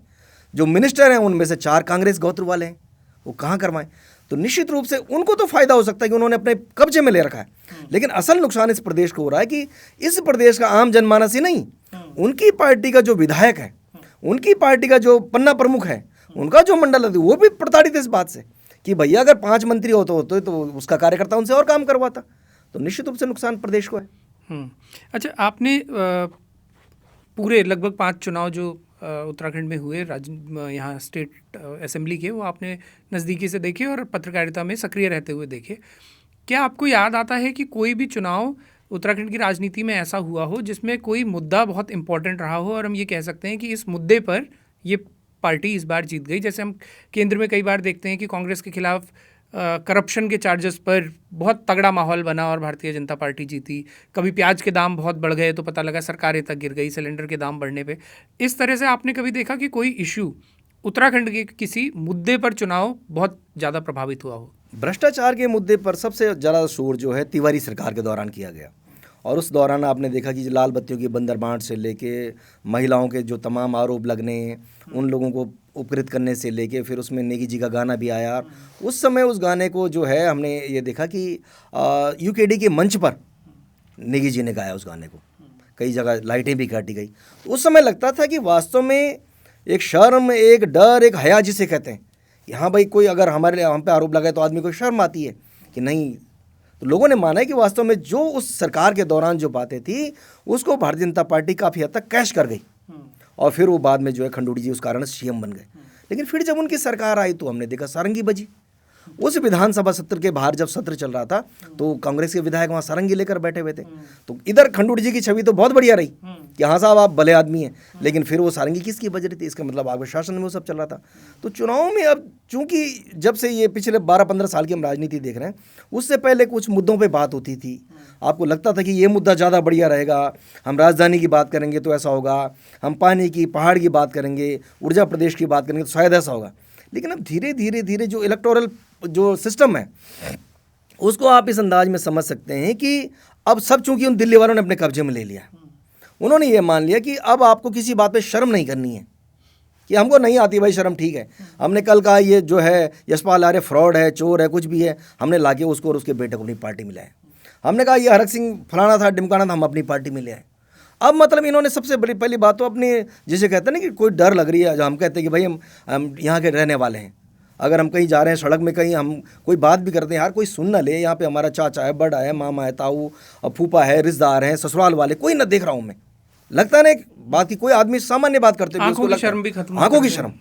जो मिनिस्टर हैं उनमें से 4 कांग्रेस गोत्र वाले हैं, वो कहाँ करवाएं। तो निश्चित रूप से उनको तो फायदा हो सकता है कि उन्होंने अपने कब्जे में ले रखा है, लेकिन असल नुकसान इस प्रदेश को हो रहा है कि इस प्रदेश का आम जनमानस ही नहीं, उनकी पार्टी का जो विधायक है, उनकी पार्टी का जो पन्ना प्रमुख है, उनका जो मंडल है, वो भी प्रताड़ित है इस बात से कि भैया अगर 5 मंत्री होते तो उसका कार्यकर्ता उनसे और काम करवाता। तो निश्चित रूप से नुकसान प्रदेश को है। अच्छा, आपने पूरे लगभग 5 चुनाव जो उत्तराखंड में हुए यहाँ स्टेट असेंबली के, वो आपने नज़दीकी से देखे और पत्रकारिता में सक्रिय रहते हुए देखे। क्या आपको याद आता है कि कोई भी चुनाव उत्तराखंड की राजनीति में ऐसा हुआ हो जिसमें कोई मुद्दा बहुत इंपॉर्टेंट रहा हो और हम ये कह सकते हैं कि इस मुद्दे पर ये पार्टी इस बार जीत गई? जैसे हम केंद्र में कई बार देखते हैं कि कांग्रेस के खिलाफ करप्शन के चार्जेस पर बहुत तगड़ा माहौल बना और भारतीय जनता पार्टी जीती। कभी प्याज के दाम बहुत बढ़ गए तो पता लगा सरकारें तक गिर गई सिलेंडर के दाम बढ़ने पे। इस तरह से आपने कभी देखा कि कोई इशू उत्तराखंड के किसी मुद्दे पर चुनाव बहुत ज़्यादा प्रभावित हुआ हो? भ्रष्टाचार के मुद्दे पर सबसे ज़्यादा शोर जो है तिवारी सरकार के दौरान किया गया, और उस दौरान आपने देखा कि लाल बत्तियों की बंदर बांट से लेके महिलाओं के जो तमाम आरोप लगने, उन लोगों को उपकृत करने से लेके फिर उसमें नेगी जी का गाना भी आया। उस समय उस गाने को जो है हमने ये देखा कि यूकेडी के मंच पर नेगी जी ने गाया उस गाने को, कई जगह लाइटें भी काटी गई। तो उस समय लगता था कि वास्तव में एक शर्म, एक डर, एक हया जिसे कहते हैं, यहाँ भाई कोई अगर हम पे आरोप लगाए तो आदमी को शर्म आती है कि नहीं। तो लोगों ने माना है कि वास्तव में जो उस सरकार के दौरान जो बातें थी उसको भारतीय जनता पार्टी काफ़ी हद तक कैश कर गई, और फिर वो बाद में जो है खंडूड़ी जी उस कारण सीएम बन गए। लेकिन फिर जब उनकी सरकार आई तो हमने देखा सारंगी बजी। उस विधानसभा सत्र के बाहर जब सत्र चल रहा था तो कांग्रेस के विधायक वहाँ सारंगी लेकर बैठे हुए थे। तो इधर खंडूड़ी जी की छवि तो बहुत बढ़िया रही कि हाँ साहब आप भले आदमी हैं, लेकिन फिर वो सारंगी किसकी बज रही थी, इसका मतलब आपके शासन में वो सब चल रहा था। तो चुनाव में अब चूंकि जब से ये पिछले 12-15 साल की हम राजनीति देख रहे हैं, उससे पहले कुछ मुद्दों पर बात होती थी, आपको लगता था कि ये मुद्दा ज़्यादा बढ़िया रहेगा, हम राजधानी की बात करेंगे तो ऐसा होगा, हम पानी की पहाड़ की बात करेंगे, ऊर्जा प्रदेश की बात करेंगे तो शायद ऐसा होगा। लेकिन अब धीरे धीरे धीरे जो इलेक्टोरल जो सिस्टम है उसको आप इस अंदाज में समझ सकते हैं कि अब सब चूंकि उन दिल्ली वालों ने अपने कब्जे में ले लिया, उन्होंने ये मान लिया कि अब आपको किसी बात पे शर्म नहीं करनी है कि हमको नहीं आती भाई शर्म, ठीक है। हमने कल कहा ये जो है यशपाल आर्य फ्रॉड है, चोर है, कुछ भी है, हमने लाके उसको और उसके बेटे को अपनी पार्टी में लाए। हमने कहा ये हरक सिंह फलाना था, ढिमकाना था, हम अपनी पार्टी में ले आए। अब मतलब इन्होंने सबसे बड़ी पहली बात तो अपनी जिसे कहते हैं ना कि कोई डर लग रही है, जो हम कहते हैं कि भाई हम यहाँ के रहने वाले हैं, अगर हम कहीं जा रहे हैं सड़क में, कहीं हम कोई बात भी करते हैं, यार कोई सुन ना ले, यहाँ पे हमारा चाचा है, बड़ा है, मामा है, ताऊ, फूफा है, रिश्तेदार हैं, ससुराल वाले, कोई ना देख रहा हूँ मैं। लगता है ना एक बात की कोई आदमी सामान्य बात करते हुए आंखों की शर्म भी खत्म, आंखों की शर्म,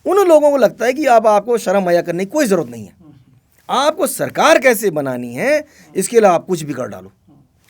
उन लोगों को लगता है कि अब आपको शर्म हया करने की कोई ज़रूरत नहीं है, आपको सरकार कैसे बनानी है इसके लिए आप कुछ भी कर डालो।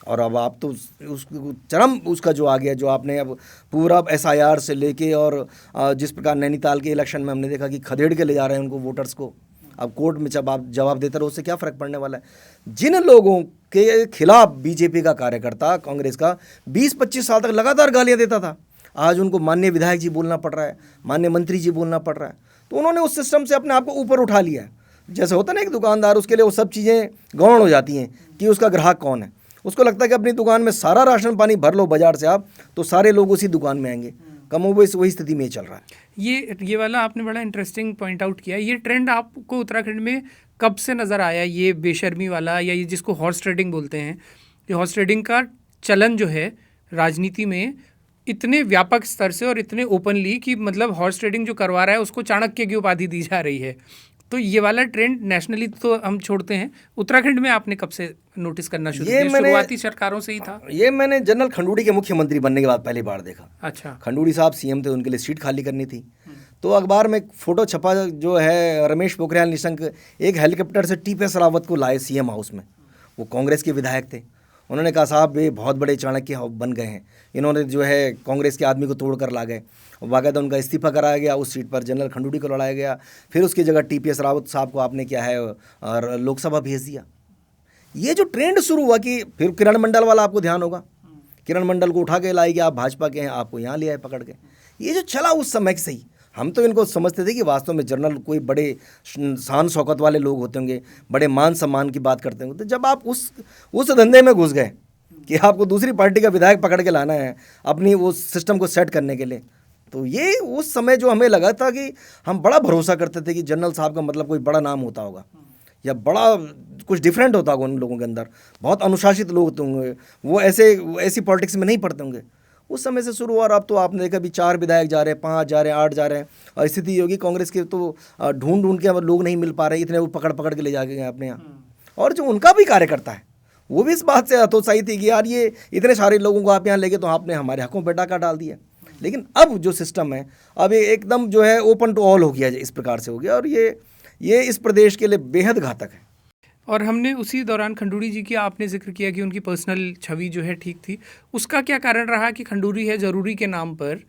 और अब आप तो उस चरम उसका जो आ गया, जो आपने अब पूरा SIR से लेके और जिस प्रकार नैनीताल के इलेक्शन में हमने देखा कि खदेड़ के ले जा रहे हैं उनको वोटर्स को, अब कोर्ट में जब आप जवाब देते रहो उससे क्या फ़र्क पड़ने वाला है। जिन लोगों के खिलाफ बीजेपी का कार्यकर्ता कांग्रेस का 20-25 साल तक लगातार गालियाँ देता था, आज उनको माननीय विधायक जी बोलना पड़ रहा है, माननीय मंत्री जी बोलना पड़ रहा है। तो उन्होंने उस सिस्टम से अपने आप को ऊपर उठा लिया है। जैसे होता ना एक दुकानदार, उसके लिए वो सब चीज़ें गौण हो जाती हैं कि उसका ग्राहक कौन है। उसको लगता है कि अपनी दुकान में सारा राशन पानी भर लो बाजार से आप, तो सारे लोग उसी दुकान में आएंगे। कमोबेश वही स्थिति में चल रहा है। ये वाला आपने बड़ा इंटरेस्टिंग पॉइंट आउट किया। ये ट्रेंड आपको उत्तराखंड में कब से नज़र आया, ये बेशर्मी वाला, या ये जिसको हॉर्स ट्रेडिंग बोलते हैं, ये हॉर्स ट्रेडिंग का चलन जो है राजनीति में इतने व्यापक स्तर से और इतने ओपनली कि मतलब हॉर्स ट्रेडिंग जो करवा रहा है उसको चाणक्य की उपाधि दी जा रही है। तो ये वाला ट्रेंड नेशनली तो हम छोड़ते हैं, उत्तराखंड में आपने कब से नोटिस करना शुरू किया? शुरुआती सरकारों से ही था? ये मैंने जनरल खंडूड़ी के मुख्यमंत्री बनने के बाद पहली बार देखा। अच्छा। खंडूड़ी साहब सीएम थे, उनके लिए सीट खाली करनी थी, तो अखबार में फोटो छपा जो है रमेश पोखरियाल निशंक एक हेलीकॉप्टर से टीपीएस रावत को लाए सीएम हाउस में। वो कांग्रेस के विधायक थे। उन्होंने कहा साहब ये बहुत बड़े चाणक्य बन गए हैं, इन्होंने जो है कांग्रेस के आदमी को तोड़ कर ला गए। बाकायदा उनका इस्तीफा कराया गया, उस सीट पर जनरल खंडूड़ी को लड़ाया गया। फिर उसकी जगह टीपीएस रावत साहब को आपने क्या है और लोकसभा भेज दिया। ये जो ट्रेंड शुरू हुआ कि फिर किरण मंडल वाला आपको ध्यान होगा, किरण मंडल को उठा के लाई कि आप भाजपा के हैं, आपको यहाँ ले आए पकड़ के। ये जो चला उस समय से ही हम तो इनको समझते थे कि वास्तव में जनरल कोई बड़े शान शौकत वाले लोग होते होंगे, बड़े मान सम्मान की बात करते होंगे। तो जब आप उस धंधे में घुस गए कि आपको दूसरी पार्टी का विधायक पकड़ के लाना है अपनी वो सिस्टम को सेट करने के लिए, तो ये उस समय जो हमें लगा था कि हम बड़ा भरोसा करते थे कि जनरल साहब का मतलब कोई बड़ा नाम होता होगा या बड़ा कुछ डिफरेंट होता होगा उन लोगों के अंदर, बहुत अनुशासित लोग होते होंगे, वो ऐसी पॉलिटिक्स में नहीं पड़ते होंगे। उस समय से शुरू हुआ और अब तो आपने देखा भी 4 विधायक जा रहे हैं, 5 जा रहे हैं, 8 जा रहे हैं। और स्थिति ये होगी कांग्रेस के तो ढूंढ के लोग नहीं मिल पा रहे, इतने वो पकड़ के ले जा गए अपने यहाँ। और जो उनका भी कार्यकर्ता है वो भी इस बात से हतोत्साहित थी कि यार ये इतने सारे लोगों को आप यहाँ लेके तो आपने हमारे हकों पर डाका डाल दिया। लेकिन अब जो सिस्टम है अब ये एकदम जो है ओपन टू ऑल हो गया, इस प्रकार से हो गया और ये इस प्रदेश के लिए बेहद घातक है। और हमने उसी दौरान खंडूड़ी जी की आपने जिक्र किया कि उनकी पर्सनल छवि जो है ठीक थी, उसका क्या कारण रहा कि खंडूड़ी है जरूरी के नाम पर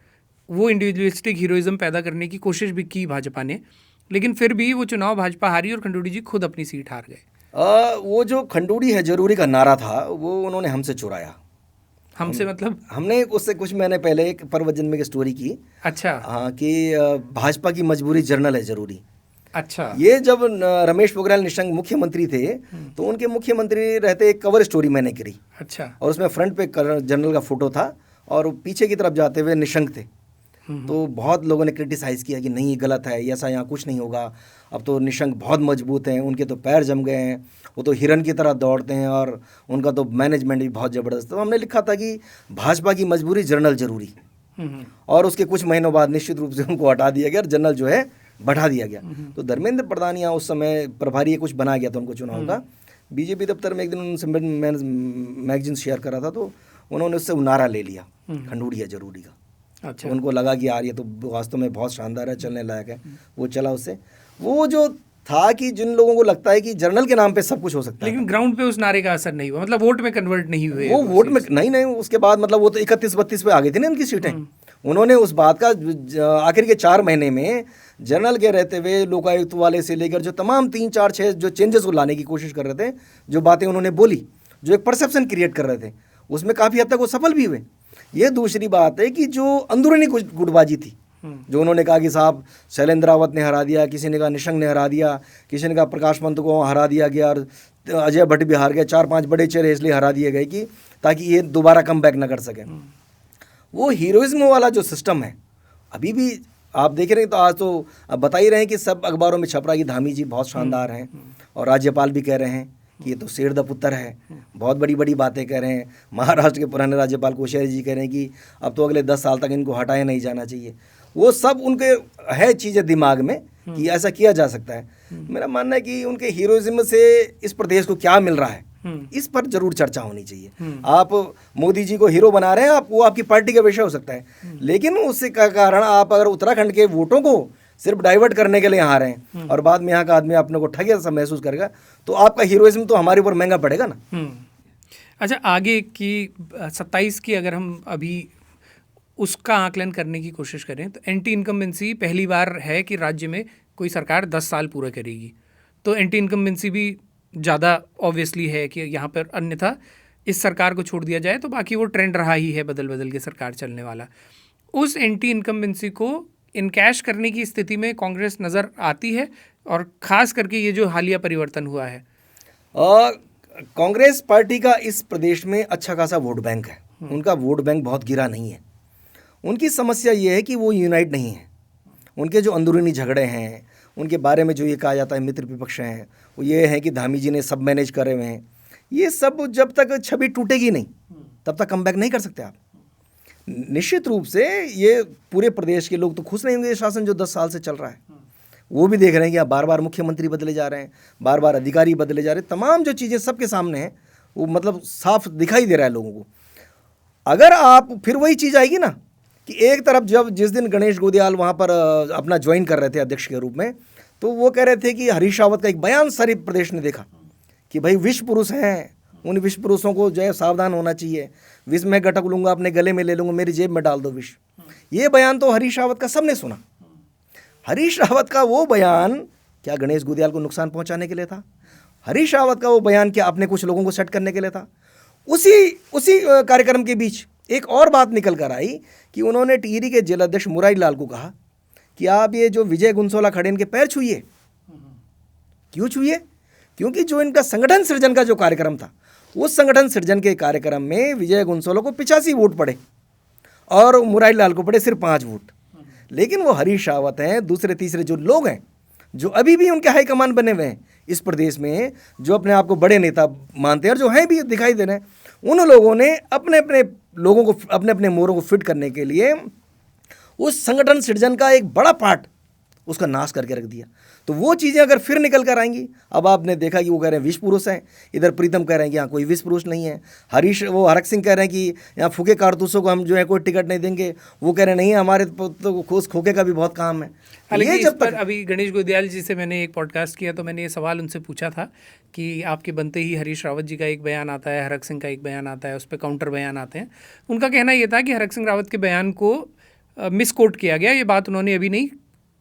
वो इंडिविजुअलिस्टिक हीरोइज्म पैदा करने की कोशिश भी की भाजपा ने, लेकिन फिर भी वो चुनाव भाजपा हारी और खंडूड़ी जी खुद अपनी सीट हार गए। वो जो खंडूड़ी है जरूरी का नारा था वो उन्होंने हमसे चुराया। हमसे मतलब? हमने उससे कुछ महीने पहले एक पर्व जन्मे की स्टोरी की। अच्छा। हाँ, कि भाजपा की मजबूरी जर्नल है जरूरी। अच्छा। ये जब रमेश पोखरियाल निशंक मुख्यमंत्री थे तो उनके मुख्यमंत्री रहते एक कवर स्टोरी मैंने करी। अच्छा। और उसमें फ्रंट पे जनरल का फोटो था और पीछे की तरफ जाते हुए निशंक थे। तो बहुत लोगों ने क्रिटिसाइज़ किया कि नहीं गलत है, ऐसा यहाँ कुछ नहीं होगा, अब तो निशंक बहुत मजबूत हैं, उनके तो पैर जम गए हैं, वो तो हिरन की तरह दौड़ते हैं और उनका तो मैनेजमेंट भी बहुत ज़बरदस्त। तो हमने लिखा था कि भाजपा की मजबूरी जनरल जरूरी। और उसके कुछ महीनों बाद निश्चित रूप से उनको हटा दिया गया और जनरल जो है बढ़ा दिया गया। तो धर्मेंद्र प्रधान यहाँ उस समय प्रभारी कुछ बना गया था उनको चुनाव का। बीजेपी दफ्तर में एक दिन उनसे मैंने मैगजीन शेयर करा था तो उन्होंने उससे नारा ले लिया खंडूड़ी है जरूरी का। अच्छा। तो उनको लगा कि यार ये तो वास्तव में बहुत शानदार है, चलने लायक है, वो चला उससे। वो जो था कि जिन लोगों को लगता है कि जर्नल के नाम पे सब कुछ हो सकता है, लेकिन ग्राउंड पे उस नारे का असर नहीं हुआ, मतलब वोट में कन्वर्ट नहीं हुए वो वोट में नहीं उसके बाद मतलब वो तो 31-32 पे आ गई थी ना उनकी सीटें। उन्होंने उस बात का आखिर के 4 महीने में जनरल के रहते हुए लोकायुक्त वाले से लेकर जो तमाम 3, 4, 6 जो चेंजेस को लाने की कोशिश कर रहे थे, जो बातें उन्होंने बोली, जो एक परसेप्शन क्रिएट कर रहे थे, उसमें काफ़ी हद तक वो सफल भी हुए। ये दूसरी बात है कि जो अंदरूनी गुटबाजी थी, जो उन्होंने कहा कि साहब शैलेंद्र रावत ने हरा दिया, किसी ने कहा निशंक ने हरा दिया, किसी ने कहा प्रकाश पंत को हरा दिया गया और अजय भट्ट भी हार गया, 4-5 बड़े चेहरे इसलिए हरा दिए गए कि ताकि ये दोबारा कम बैक ना कर सकें। वो हीरोइज्म वाला जो सिस्टम है अभी भी आप देख रहे हैं। तो आज तो अब बता ही रहे हैं कि सब अखबारों में छप रहा है कि धामी जी बहुत शानदार हैं और राज्यपाल भी कह रहे हैं कि ये तो शेर द पुत्र है, बहुत बड़ी बड़ी बातें कह रहे हैं। महाराष्ट्र के पुराने राज्यपाल कोश्यारी जी कह रहे हैं कि अब तो अगले 10 साल तक इनको हटाया नहीं जाना चाहिए। वो सब उनके है चीज़ें दिमाग में कि ऐसा किया जा सकता है। मेरा मानना है कि उनके हीरोइज्म से इस प्रदेश को क्या मिल रहा है, इस पर जरूर चर्चा होनी चाहिए। आप मोदी जी को हीरो बना रहे हैं, आप वो आपकी पार्टी का विषय हो सकता है, लेकिन उससे का कारण आप अगर उत्तराखंड के वोटों को सिर्फ डाइवर्ट करने के लिए यहाँ आ रहे हैं और बाद में यहाँ का आदमी अपने को ठगे सा महसूस करेगा, तो आपका हीरोइज्म तो हमारे ऊपर महंगा पड़ेगा ना। अच्छा, आगे की 27 की अगर हम अभी उसका आकलन करने की कोशिश करें तो एंटी इनकम्बेंसी पहली बार है कि राज्य में कोई सरकार 10 साल पूरा करेगी, तो एंटी इनकम्बेंसी भी ज़्यादा ऑब्वियसली है कि यहाँ पर, अन्यथा इस सरकार को छोड़ दिया जाए तो बाकी वो ट्रेंड रहा ही है बदल बदल के सरकार चलने वाला। उस एंटी इनकम्बेंसी को इनकैश करने की स्थिति में कांग्रेस नज़र आती है, और ख़ास करके ये जो हालिया परिवर्तन हुआ है। कांग्रेस पार्टी का इस प्रदेश में अच्छा खासा वोट बैंक है, उनका वोट बैंक बहुत गिरा नहीं है। उनकी समस्या ये है कि वो यूनाइट नहीं है। उनके जो अंदरूनी झगड़े हैं, उनके बारे में जो ये कहा जाता है मित्र विपक्ष हैं, वो ये है कि धामी जी ने सब मैनेज करे हुए हैं। ये सब जब तक छवि टूटेगी नहीं तब तक कम बैक नहीं कर सकते आप। निश्चित रूप से ये पूरे प्रदेश के लोग तो खुश नहीं होंगे, ये शासन जो 10 साल से चल रहा है वो भी देख रहे हैं कि बार बार मुख्यमंत्री बदले जा रहे हैं, बार बार अधिकारी बदले जा रहे हैं, तमाम जो चीज़ें सबके सामने हैं वो मतलब साफ दिखाई दे रहा है लोगों को। अगर आप फिर वही चीज़ आएगी ना कि एक तरफ जब जिस दिन गणेश गोदियाल वहाँ पर अपना ज्वाइन कर रहे थे अध्यक्ष के रूप में, तो वो कह रहे थे कि हरीश रावत का एक बयान सारे प्रदेश ने देखा कि भाई विष पुरुष हैं, उन विष पुरुषों को जो है सावधान होना चाहिए, विष मैं गटक लूँगा, अपने गले में ले लूँगा, मेरी जेब में डाल दो विष। ये बयान तो हरीश रावत का सबने सुना। हरीश रावत का वो बयान क्या गणेश गोदियाल को नुकसान पहुंचाने के लिए था? हरीश रावत का वो बयान क्या अपने कुछ लोगों को सेट करने के लिए था? उसी कार्यक्रम के बीच एक और बात निकल कर आई कि उन्होंने टिहरी के जिला अध्यक्ष मुरारी लाल को कहा कि आप ये जो विजय गुंसोला खड़े इनके पैर छूइए। क्यों छूइए? क्योंकि जो इनका संगठन सृजन का जो कार्यक्रम था, उस संगठन सृजन के कार्यक्रम में विजय गुंसोला को 85 वोट पड़े और मुरारी लाल को पड़े सिर्फ 5 वोट। लेकिन वो हरीश रावत हैं, दूसरे तीसरे जो लोग हैं जो अभी भी उनके हाईकमान बने हुए हैं इस प्रदेश में, जो अपने आप को बड़े नेता मानते हैं और जो हैं भी दिखाई दे रहे हैं, उन लोगों ने अपने अपने लोगों को, अपने अपने मोरों को फिट करने के लिए उस संगठन सृजन का एक बड़ा पार्ट उसका नाश करके रख दिया। तो वो चीज़ें अगर फिर निकल कर आएंगी, अब आपने देखा कि वो कह रहे हैं विष पुरुष हैं, इधर प्रीतम कह रहे हैं कि यहाँ कोई विष पुरुष नहीं है, हरक सिंह कह रहे हैं कि यहाँ फूके कारतूसों को हम जो है कोई टिकट नहीं देंगे, वो कह रहे नहीं हमारे तो खोखे का भी बहुत काम है। हालांकि इस पर अभी गणेश गोदियाल जी से मैंने एक पॉडकास्ट किया तो मैंने ये सवाल उनसे पूछा था कि आपके बनते ही हरीश रावत जी का एक बयान आता है, हरक सिंह का एक बयान आता है, उस पर काउंटर बयान आते हैं। उनका कहना ये था कि हरक सिंह रावत के बयान को मिसकोट किया गया। ये बात उन्होंने अभी नहीं,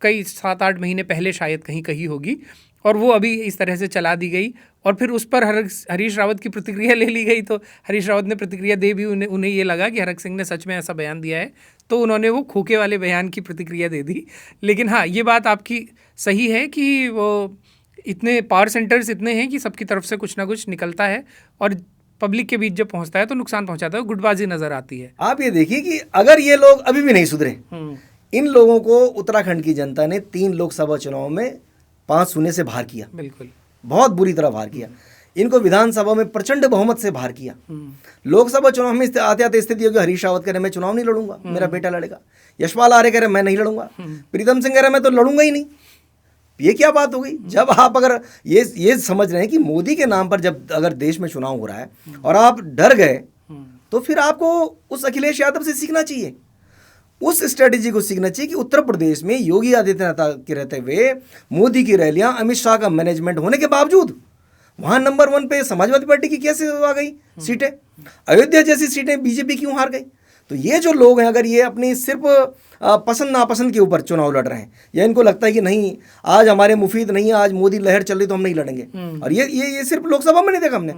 कई 7-8 महीने पहले शायद कहीं कही होगी, और वो अभी इस तरह से चला दी गई और फिर उस पर हरीश रावत की प्रतिक्रिया ले ली गई। तो हरीश रावत ने प्रतिक्रिया दे भी, उन्हें ये लगा कि हरक सिंह ने सच में ऐसा बयान दिया है, तो उन्होंने वो खोखे वाले बयान की प्रतिक्रिया दे दी। लेकिन हाँ, ये बात आपकी सही है कि वो इतने पावर सेंटर्स इतने हैं कि सबकी तरफ से कुछ ना कुछ निकलता है और पब्लिक के बीच जब पहुंचता है तो नुकसान पहुंचाता है, गुटबाजी नजर आती है। आप ये देखिए कि अगर ये लोग अभी भी नहीं सुधरे, इन लोगों को उत्तराखंड की जनता ने 3 लोकसभा चुनाव में 5-0 से बाहर किया। बिल्कुल, बहुत बुरी तरह बाहर किया। इनको विधानसभा में प्रचंड बहुमत से बाहर किया। लोकसभा चुनाव में आते आते स्थिति होगी, हरीश रावत कह रहे मैं चुनाव नहीं लड़ूंगा, मेरा बेटा लड़ेगा। यशपाल आर्य कह रहे मैं नहीं लड़ूंगा। प्रीतम सिंह कह रहे मैं तो लड़ूंगा ही नहीं। ये क्या बात हो गई? जब आप अगर ये समझ रहे हैं कि मोदी के नाम पर जब अगर देश में चुनाव हो रहा है और आप डर गए, तो फिर आपको उस अखिलेश यादव से सीखना चाहिए, उस स्ट्रेटेजी को सीखना चाहिए कि उत्तर प्रदेश में योगी आदित्यनाथ के रहते हुए मोदी की रैलियां, अमित शाह का मैनेजमेंट होने के बावजूद वहां नंबर 1 पे समाजवादी पार्टी की कैसे आ गई सीटें? अयोध्या जैसी सीटें बीजेपी क्यों हार गई? तो ये जो लोग हैं, अगर ये अपनी सिर्फ पसंद नापसंद के ऊपर चुनाव लड़ रहे हैं, या इनको लगता है कि नहीं आज हमारे मुफीद नहीं है, आज मोदी लहर चल रही तो हम नहीं लड़ेंगे, और ये सिर्फ लोकसभा में नहीं देखा हमने।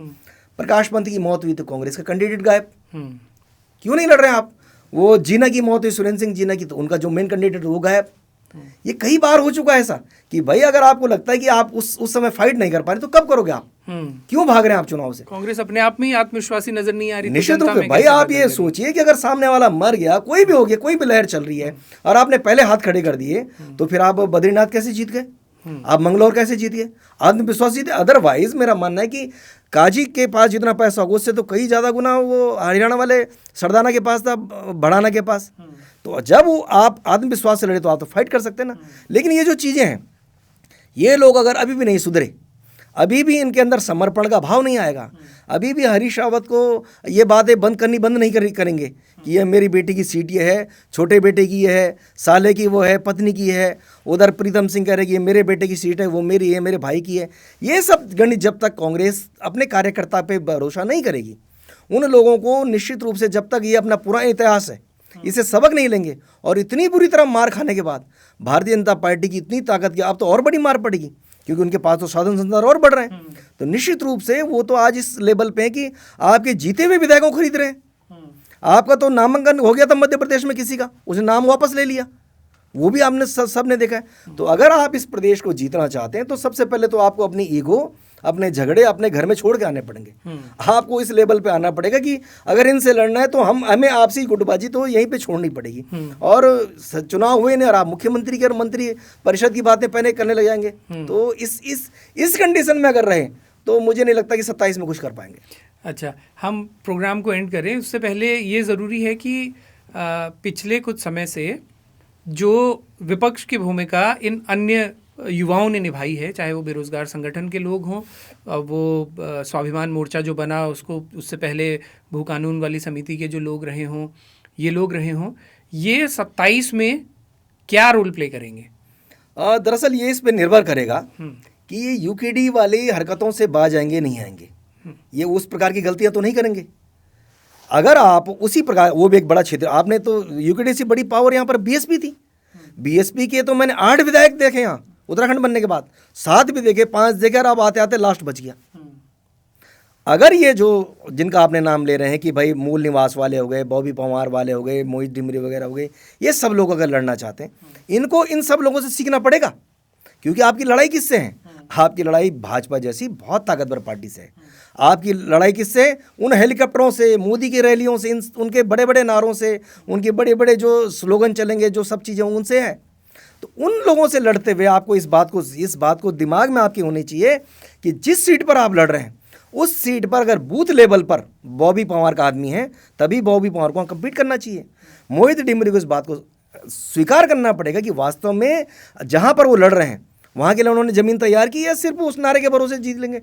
प्रकाश पंत की मौत हुई तो कांग्रेस का कैंडिडेट गायब, क्यों नहीं लड़ रहे हैं आप? वो जीना की मौत हुई, सुरेंद्र सिंह जीना की, तो उनका जो मेन कैंडिडेट वो गायब। ये कई बार हो चुका है ऐसा कि भाई अगर आपको लगता है कि आप उस समय फाइट नहीं कर पा रहे तो कब करोगे आप? क्यों भाग रहे हैं आप चुनाव से? कांग्रेस अपने आप में ही आत्मविश्वासी नजर नहीं आ रही। निश्चित रूप से भाई आप ये सोचिए कि अगर सामने वाला मर गया, कोई भी हो गया, कोई भी लहर चल रही है और आपने पहले हाथ खड़े कर दिए, तो फिर आप बद्रीनाथ कैसे जीत गए? आप मंगलौर कैसे जीत गए? आत्मविश्वास जीते। अदरवाइज मेरा मानना है कि काजी के पास जितना पैसा होगा उससे तो कई ज़्यादा गुना वो हरियाणा वाले सरदाना के पास था, बढ़ाना के पास। तो जब वो आप आत्मविश्वास से लड़े तो आप तो फाइट कर सकते हैं ना। लेकिन ये जो चीज़ें हैं, ये लोग अगर अभी भी नहीं सुधरे, अभी भी इनके अंदर समर्पण का भाव नहीं आएगा, अभी भी हरीश रावत को ये बातें बंद नहीं करेंगे कि ये मेरी बेटी की सीट ये है, छोटे बेटे की ये है, साले की वो है, पत्नी की है, उधर प्रीतम सिंह कह रहे कि ये मेरे बेटे की सीट है, वो मेरी है, मेरे भाई की है। ये सब गणित जब तक कांग्रेस अपने कार्यकर्ता पे भरोसा नहीं करेगी, उन लोगों को निश्चित रूप से जब तक ये अपना पूरा इतिहास है इसे सबक नहीं लेंगे, और इतनी बुरी तरह मार खाने के बाद भारतीय जनता पार्टी की इतनी ताकत की अब तो और बड़ी मार पड़ेगी, क्योंकि उनके पास तो साधन संसाधन और बढ़ रहे हैं। तो निश्चित रूप से वो तो आज इस लेवल पे है कि आपके जीते हुए विधायकों को खरीद रहे हैं। आपका तो नामांकन हो गया था मध्य प्रदेश में किसी का, उसने नाम वापस ले लिया, वो भी आपने सबने देखा है। तो अगर आप इस प्रदेश को जीतना चाहते हैं तो सबसे पहले तो आपको अपनी ईगो, अपने झगड़े अपने घर में छोड़ के आने पड़ेंगे। आपको इस लेवल पे आना पड़ेगा कि अगर इनसे लड़ना है तो हमें आपसी गुटबाजी तो यहीं पे छोड़नी पड़ेगी। और चुनाव हुए नहीं और आप मुख्यमंत्री के और मंत्री परिषद की बातें पहले करने लग जाएंगे, तो इस कंडीशन में अगर रहे तो मुझे नहीं लगता कि 27 में कुछ कर पाएंगे। अच्छा, हम प्रोग्राम को एंड करें उससे पहले ये ज़रूरी है कि पिछले कुछ समय से जो विपक्ष की भूमिका इन अन्य युवाओं ने निभाई है, चाहे वो बेरोज़गार संगठन के लोग हों, वो स्वाभिमान मोर्चा जो बना उसको, उससे पहले भू कानून वाली समिति के जो लोग रहे हों, ये लोग रहे हों, ये 27 में क्या रोल प्ले करेंगे? दरअसल ये इस पे निर्भर करेगा कि ये यूकेडी वाली हरकतों से बाज आएंगे नहीं आएंगे, ये उस प्रकार की गलतियां तो नहीं करेंगे। अगर आप उसी प्रकार, वो भी एक बड़ा क्षेत्र, आपने तो यूकेडी से बड़ी पावर यहाँ पर बीएसपी थी, बीएसपी के तो मैंने 8 विधायक देखे यहाँ उत्तराखंड बनने के बाद, 7 भी देखे, 5 देखे, और अब आते आते लास्ट बच गया। अगर ये जो जिनका आपने नाम ले रहे हैं कि भाई मूल निवास वाले हो गए, बॉबी पंवार वाले हो गए, मोहित डिमरी वगैरह हो गए, ये सब लोग अगर लड़ना चाहते हैं, इनको इन सब लोगों से सीखना पड़ेगा, क्योंकि आपकी लड़ाई किससे है? आपकी लड़ाई भाजपा जैसी बहुत ताकतवर पार्टी से है। आपकी लड़ाई किससे? उन हेलीकॉप्टरों से, मोदी की रैलियों से, उनके बड़े बड़े नारों से, उनके बड़े बड़े जो स्लोगन चलेंगे, जो सब चीज़ें उनसे है। तो उन लोगों से लड़ते हुए आपको इस बात को दिमाग में आपके होनी चाहिए कि जिस सीट पर आप लड़ रहे हैं, उस सीट पर अगर बूथ लेवल पर बॉबी पंवार का आदमी है, तभी बॉबी पंवार को कम्पीट करना चाहिए। मोहित डिमरी को इस बात को स्वीकार करना पड़ेगा कि वास्तव में जहाँ पर वो लड़ रहे हैं वहाँ के लिए उन्होंने ज़मीन तैयार की है, सिर्फ उस नारे के भरोसे जीत लेंगे,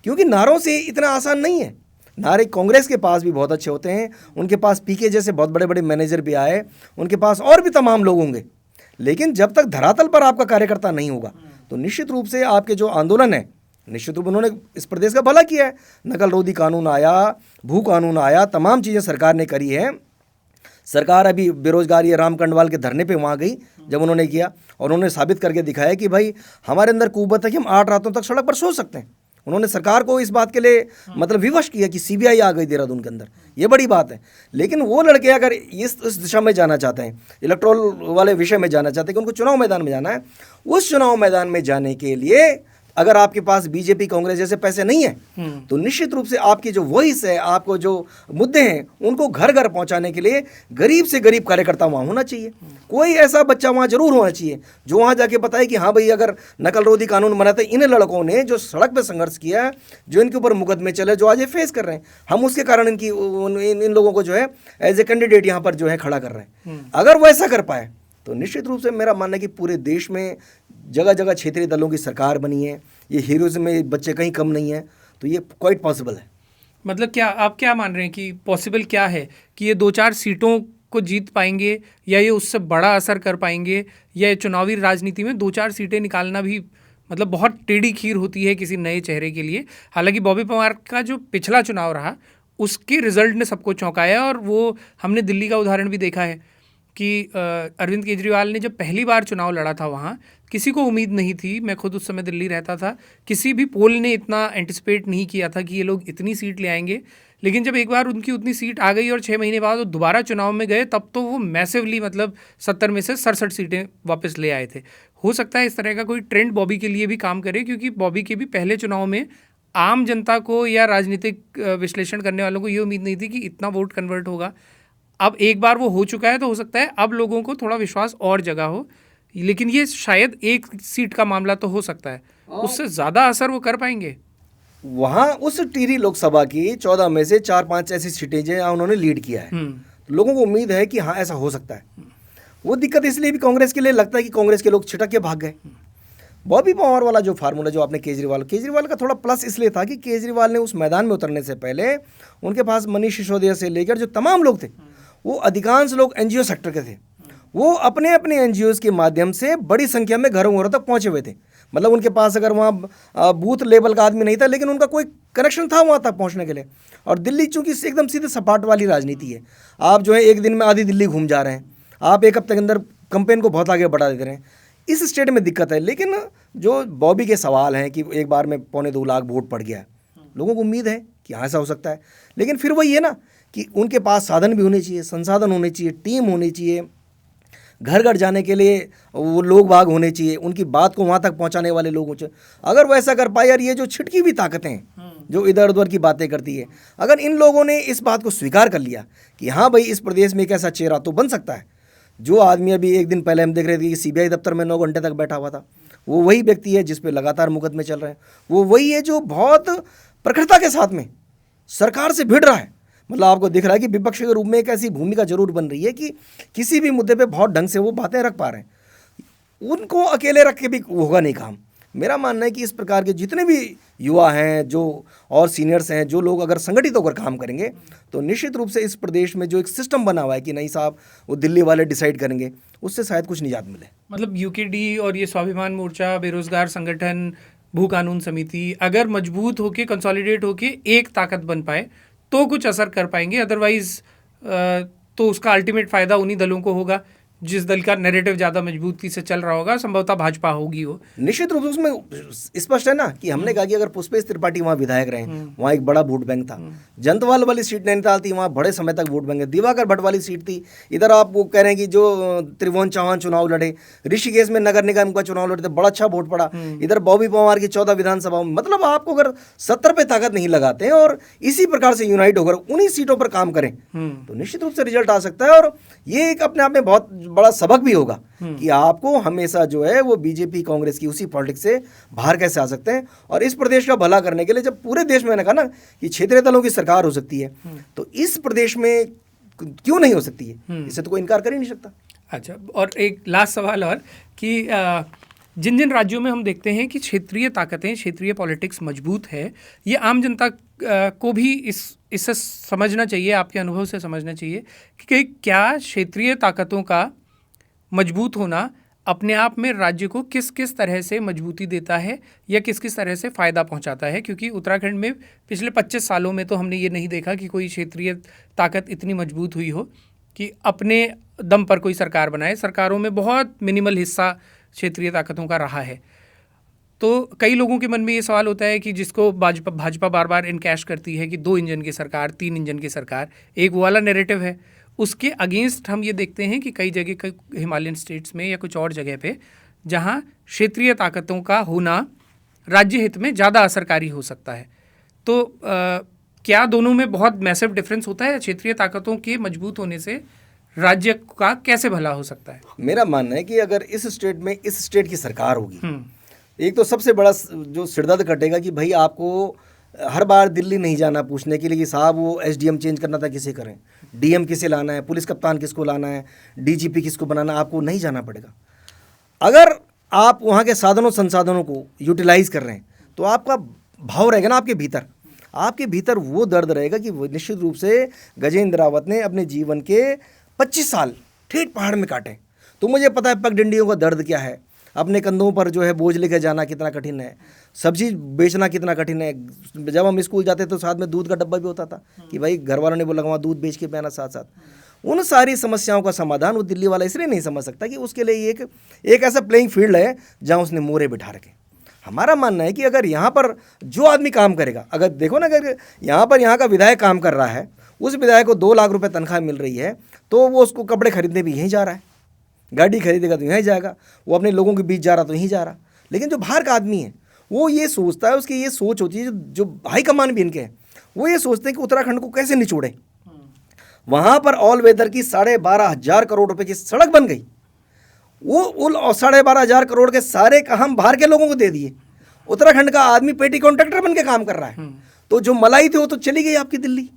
क्योंकि नारों से इतना आसान नहीं है। नारे कांग्रेस के पास भी बहुत अच्छे होते हैं, उनके पास पीके जैसे बहुत बड़े बड़े मैनेजर भी आए, उनके पास और भी तमाम लोग होंगे, लेकिन जब तक धरातल पर आपका कार्यकर्ता नहीं होगा तो निश्चित रूप से आपके जो आंदोलन है, निश्चित रूप उन्होंने इस प्रदेश का भला किया है। नकल रोधी कानून आया, भू कानून आया, तमाम चीज़ें सरकार ने करी है। सरकार अभी बेरोजगार ये राम कंडवाल के धरने पे वहाँ गई जब उन्होंने किया, और उन्होंने साबित करके दिखाया कि भाई हमारे अंदर कुव्वत है कि हम 8 रातों तक सड़क पर सो सकते हैं। उन्होंने सरकार को इस बात के लिए मतलब विवश किया कि सीबीआई आ गई देहरादून के अंदर, ये बड़ी बात है। लेकिन वो लड़के अगर इस दिशा में जाना चाहते हैं, इलेक्ट्रोल वाले विषय में जाना चाहते हैं कि उनको चुनाव मैदान में जाना है, उस चुनाव मैदान में जाने के लिए अगर आपके पास बीजेपी कांग्रेस जैसे पैसे नहीं है तो निश्चित रूप से आपकी जो वॉइस है, आपको जो मुद्दे हैं, उनको घर घर पहुंचाने के लिए गरीब से गरीब कार्यकर्ता वहाँ होना चाहिए। कोई ऐसा बच्चा वहाँ जरूर होना चाहिए जो वहाँ जाके बताए कि हाँ भाई, अगर नकल रोधी कानून बना था, इन लड़कों ने जो सड़क पर संघर्ष किया, जो इनके ऊपर मुकदमे चले, जो आज ये फेस कर रहे हैं, हम उसके कारण इन लोगों को जो है एज ए कैंडिडेट यहाँ पर जो है खड़ा कर रहे हैं। अगर वो ऐसा कर पाए तो निश्चित रूप से मेरा मानना है कि पूरे देश में जगह जगह क्षेत्रीय दलों की सरकार बनी है, ये हीरोइज्म में बच्चे कहीं कम नहीं है, तो ये क्वाइट पॉसिबल है। मतलब क्या आप क्या मान रहे हैं कि पॉसिबल क्या है कि ये 2-4 सीटों को जीत पाएंगे, या ये उससे बड़ा असर कर पाएंगे, या चुनावी राजनीति में 2-4 सीटें निकालना भी मतलब बहुत टेढ़ी खीर होती है किसी नए चेहरे के लिए। हालांकि बॉबी पंवार का जो पिछला चुनाव रहा उसके रिजल्ट ने सबको चौंकाया, और वो हमने दिल्ली का उदाहरण भी देखा है कि अरविंद केजरीवाल ने जब पहली बार चुनाव लड़ा था, वहाँ किसी को उम्मीद नहीं थी। मैं खुद उस समय दिल्ली रहता था, किसी भी पोल ने इतना एंटिसिपेट नहीं किया था कि ये लोग इतनी सीट ले आएंगे। लेकिन जब एक बार उनकी उतनी सीट आ गई और 6 महीने बाद वो दोबारा चुनाव में गए, तब तो वो मैसिवली मतलब 70 में से 67 सीटें वापस ले आए थे। हो सकता है इस तरह का कोई ट्रेंड बॉबी के लिए भी काम करे, क्योंकि बॉबी के भी पहले चुनाव में आम जनता को या राजनीतिक विश्लेषण करने वालों को ये उम्मीद नहीं थी कि इतना वोट कन्वर्ट होगा। अब एक बार वो हो चुका है तो हो सकता है अब लोगों को थोड़ा विश्वास और जगह हो, लेकिन ये शायद 1 सीट का मामला तो हो सकता है, उससे ज़्यादा असर वो कर पाएंगे। वहाँ उस टिहरी लोकसभा की 14 में से 4-5 ऐसी सीटें जहाँ उन्होंने लीड किया है, तो लोगों को उम्मीद है कि हाँ ऐसा हो सकता है। वो दिक्कत इसलिए भी कांग्रेस के लिए लगता है कि कांग्रेस के लोग छिटक के भाग गए। बॉबी पंवार वाला जो फार्मूला जो आपने केजरीवाल का थोड़ा प्लस इसलिए था कि केजरीवाल ने उस मैदान में उतरने से पहले उनके पास मनीष सिसोदिया से लेकर जो तमाम लोग थे, वो अधिकांश लोग एनजीओ सेक्टर के थे। वो अपने अपने एनजीओ के माध्यम से बड़ी संख्या में घरों घरों तक पहुंचे हुए थे। मतलब उनके पास अगर वहाँ बूथ लेवल का आदमी नहीं था, लेकिन उनका कोई कनेक्शन था वहाँ तक पहुँचने के लिए। और दिल्ली चूँकि एकदम सीधे सपाट वाली राजनीति है, आप जो है एक दिन में आधी दिल्ली घूम जा रहे हैं, आप एक हफ्ते के अंदर कैंपेन को बहुत आगे बढ़ा देते रहे हैं। इस स्टेट में दिक्कत है। लेकिन जो बॉबी के सवाल हैं कि एक बार में 2.25 लाख वोट पड़ गया, लोगों को उम्मीद है कि हाँ ऐसा हो सकता है। लेकिन फिर वही है ना कि उनके पास साधन भी होने चाहिए, संसाधन होने चाहिए, टीम होनी चाहिए, घर घर जाने के लिए वो लोग बाग होने चाहिए, उनकी बात को वहाँ तक पहुँचाने वाले लोग होने चाहिए। अगर वो ऐसा कर पाए, यार ये जो छिटकी हुई ताकतें हैं जो इधर उधर की बातें करती है, अगर इन लोगों ने इस बात को स्वीकार कर लिया कि हाँ भाई इस प्रदेश में एक ऐसा चेहरा तो बन सकता है। जो आदमी अभी एक दिन पहले हम देख रहे थे कि सीबीआई दफ्तर में 9 घंटे तक बैठा हुआ था, वो वही व्यक्ति है जिस पे लगातार मुकदमे चल रहे हैं। वो वही है जो बहुत प्रखरता के साथ में सरकार से भिड़ रहा है। मतलब आपको दिख रहा है कि विपक्ष के रूप में एक ऐसी भूमिका जरूर बन रही है कि किसी भी मुद्दे पे बहुत ढंग से वो बातें रख पा रहे हैं। उनको अकेले रख के भी होगा नहीं काम। मेरा मानना है कि इस प्रकार के जितने भी युवा हैं जो और सीनियर्स हैं, जो लोग अगर संगठित होकर काम करेंगे तो निश्चित रूप से इस प्रदेश में जो एक सिस्टम बना हुआ है कि नहीं साहब वो दिल्ली वाले डिसाइड करेंगे, उससे शायद कुछ निजात मिले। मतलब यूकेडी और ये स्वाभिमान मोर्चा, बेरोजगार संगठन, भू कानून समिति अगर मजबूत होके, कंसोलिडेट होके एक ताकत बन पाए तो कुछ असर कर पाएंगे, अदरवाइज तो उसका अल्टीमेट फ़ायदा उन्हीं दलों को होगा जिस दल का नैरेटिव ज़्यादा मजबूती से चल रहा होगा, संभवतः भाजपा होगी वो। निश्चित रूप से उसमें स्पष्ट है ना कि हमने कहा कि अगर पुष्पेश त्रिपाठी वहाँ विधायक रहे, वहाँ एक बड़ा वोट बैंक था। जंतवाल वाली सीट नैनीताल थी, वहाँ बड़े समय तक वोट बैंक है। दिवाकर भट्ट वाली सीट थी, इधर आप वो कह रहे हैं कि जो त्रिभुवन चौहान चुनाव लड़े, ऋषिकेश में नगर निगम का चुनाव लड़े थे, बड़ा अच्छा वोट पड़ा। इधर बॉबी पवार की 14 विधानसभा में, मतलब आपको अगर 70 पे ताकत नहीं लगाते हैं और इसी प्रकार से यूनाइट होकर उन्हीं सीटों पर काम करें तो निश्चित रूप से रिजल्ट आ सकता है। और ये एक अपने आप में बहुत बड़ा सबक भी होगा कि आपको हमेशा जो है वो बीजेपी कांग्रेस की उसी पॉलिटिक्स से बाहर कैसे आ सकते हैं। और इस प्रदेश का भला करने के लिए, जब पूरे देश में मैंने कहा ना कि क्षेत्रीय दलों की सरकार हो सकती है, तो इस प्रदेश में क्यों नहीं हो सकती है, इससे तो कोई इनकार कर ही नहीं सकता। अच्छा, और एक लास्ट सवाल और कि जिन जिन राज्यों में हम देखते हैं कि क्षेत्रीय ताकतें, क्षेत्रीय पॉलिटिक्स मजबूत है, ये आम जनता को भी इससे समझना चाहिए, आपके अनुभव से समझना चाहिए कि क्या क्षेत्रीय ताकतों का मजबूत होना अपने आप में राज्य को किस किस तरह से मजबूती देता है या किस किस तरह से फ़ायदा पहुंचाता है। क्योंकि उत्तराखंड में पिछले 25 सालों में तो हमने ये नहीं देखा कि कोई क्षेत्रीय ताकत इतनी मजबूत हुई हो कि अपने दम पर कोई सरकार बनाए। सरकारों में बहुत मिनिमल हिस्सा क्षेत्रीय ताकतों का रहा है। तो कई लोगों के मन में ये सवाल होता है कि जिसको भाजपा बार बार इनकैश करती है कि 2 इंजन की सरकार, 3 इंजन की सरकार, एक वो वाला नैरेटिव है। उसके अगेंस्ट हम ये देखते हैं कि कई जगह, कई हिमालयन स्टेट्स में या कुछ और जगह पे, जहाँ क्षेत्रीय ताकतों का होना राज्य हित में ज़्यादा असरकारी हो सकता है। तो क्या दोनों में बहुत मैसिव डिफरेंस होता है? क्षेत्रीय ताकतों के मजबूत होने से राज्य का कैसे भला हो सकता है? मेरा मानना है कि अगर इस स्टेट में इस स्टेट की सरकार होगी, एक तो सबसे बड़ा जो सिरदर्द कटेगा कि भाई आपको हर बार दिल्ली नहीं जाना पूछने के लिए कि साहब वो एसडीएम चेंज करना था, किसे करें, डीएम किसे लाना है, पुलिस कप्तान किसको लाना है, डीजीपी किसको बनाना, आपको नहीं जाना पड़ेगा। अगर आप वहाँ के साधनों संसाधनों को यूटिलाइज कर रहे हैं तो आपका भाव रहेगा ना आपके भीतर वो दर्द रहेगा कि निश्चित रूप से गजेंद्र रावत ने अपने जीवन के 25 साल ठेठ पहाड़ में काटे। तो मुझे पता है पगडंडियों का दर्द क्या है, अपने कंधों पर जो है बोझ लेकर जाना कितना कठिन है, सब्जी बेचना कितना कठिन है। जब हम स्कूल जाते तो साथ में दूध का डब्बा भी होता था कि भाई घर वालों ने बोला वहाँ दूध बेच के पीना साथ साथ। उन सारी समस्याओं का समाधान वो दिल्ली वाला इसलिए नहीं समझ सकता कि उसके लिए एक ऐसा प्लेइंग फील्ड है जहाँ उसने मोरे बिठा रखे। हमारा मानना है कि अगर यहाँ पर जो आदमी काम करेगा, अगर देखो ना, अगर यहाँ का विधायक काम कर रहा है, उस विधायक को 2 लाख रुपए तनख्वाह मिल रही है, तो वो उसको कपड़े खरीदने भी यहीं जा रहा है, गाड़ी खरीदेगा तो यहीं जाएगा, वो अपने लोगों के बीच जा रहा तो यहीं जा रहा। लेकिन जो बाहर का आदमी है वो ये सोचता है, उसकी ये सोच होती है, जो हाई कमान भी इनके हैं वो ये सोचते हैं कि उत्तराखंड को कैसे निचोड़े। वहाँ पर ऑल वेदर की 12,500 करोड़ रुपए की सड़क बन गई, वो उन 12,500 करोड़ के सारे काम बाहर के लोगों को दे दिए। उत्तराखंड का आदमी पेटी कॉन्ट्रैक्टर बन के काम कर रहा है। तो जो मलाई थी वो तो चली गई आपकी दिल्ली।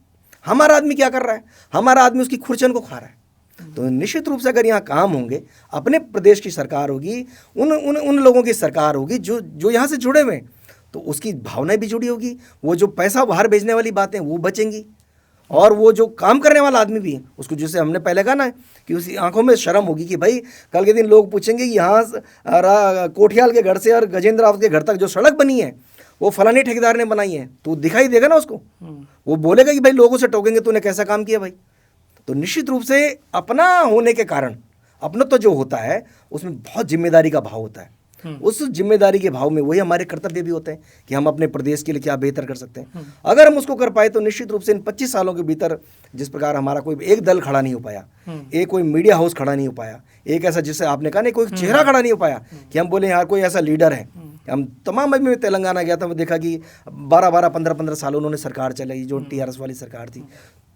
हमारा आदमी क्या कर रहा है? हमारा आदमी उसकी खुरचन को खा रहा है। तो निश्चित रूप से अगर यहाँ काम होंगे, अपने प्रदेश की सरकार होगी, उन लोगों की सरकार होगी जो यहाँ से जुड़े हुए हैं, तो उसकी भावनाएं भी जुड़ी होगी। वो जो पैसा बाहर भेजने वाली बातें वो बचेंगी, और वो जो काम करने वाला आदमी भी है उसको, जैसे हमने पहले कहा ना कि उसकी आंखों में शर्म होगी कि भाई कल के दिन लोग पूछेंगे कि यहाँ कोठियाल के घर से और गजेंद्र रावत के घर तक जो सड़क बनी है वो फलानी ठेकेदार ने बनाई है, तो दिखाई देगा ना उसको। वो बोलेगा कि भाई लोगों से टोकेंगे तूने कैसा काम किया भाई। तो निश्चित रूप से अपना होने के कारण अपना तो जो होता है उसमें बहुत जिम्मेदारी का भाव होता है। उस जिम्मेदारी के भाव में वही हमारे कर्तव्य भी होते हैं कि हम अपने प्रदेश के लिए क्या बेहतर कर सकते हैं। अगर हम उसको कर पाए तो निश्चित रूप से इन 25 सालों के भीतर जिस प्रकार हमारा कोई एक दल खड़ा नहीं हो पाया, एक कोई मीडिया हाउस खड़ा नहीं हो पाया, एक ऐसा जिससे आपने कहा नहीं कोई चेहरा खड़ा नहीं हो पाया कि हम बोले यार कोई ऐसा लीडर है। हम तमाम, अभी मैं तेलंगाना गया था, मैं देखा कि 12-12, 15-15 साल उन्होंने सरकार चलाई, जो टीआरएस वाली सरकार थी।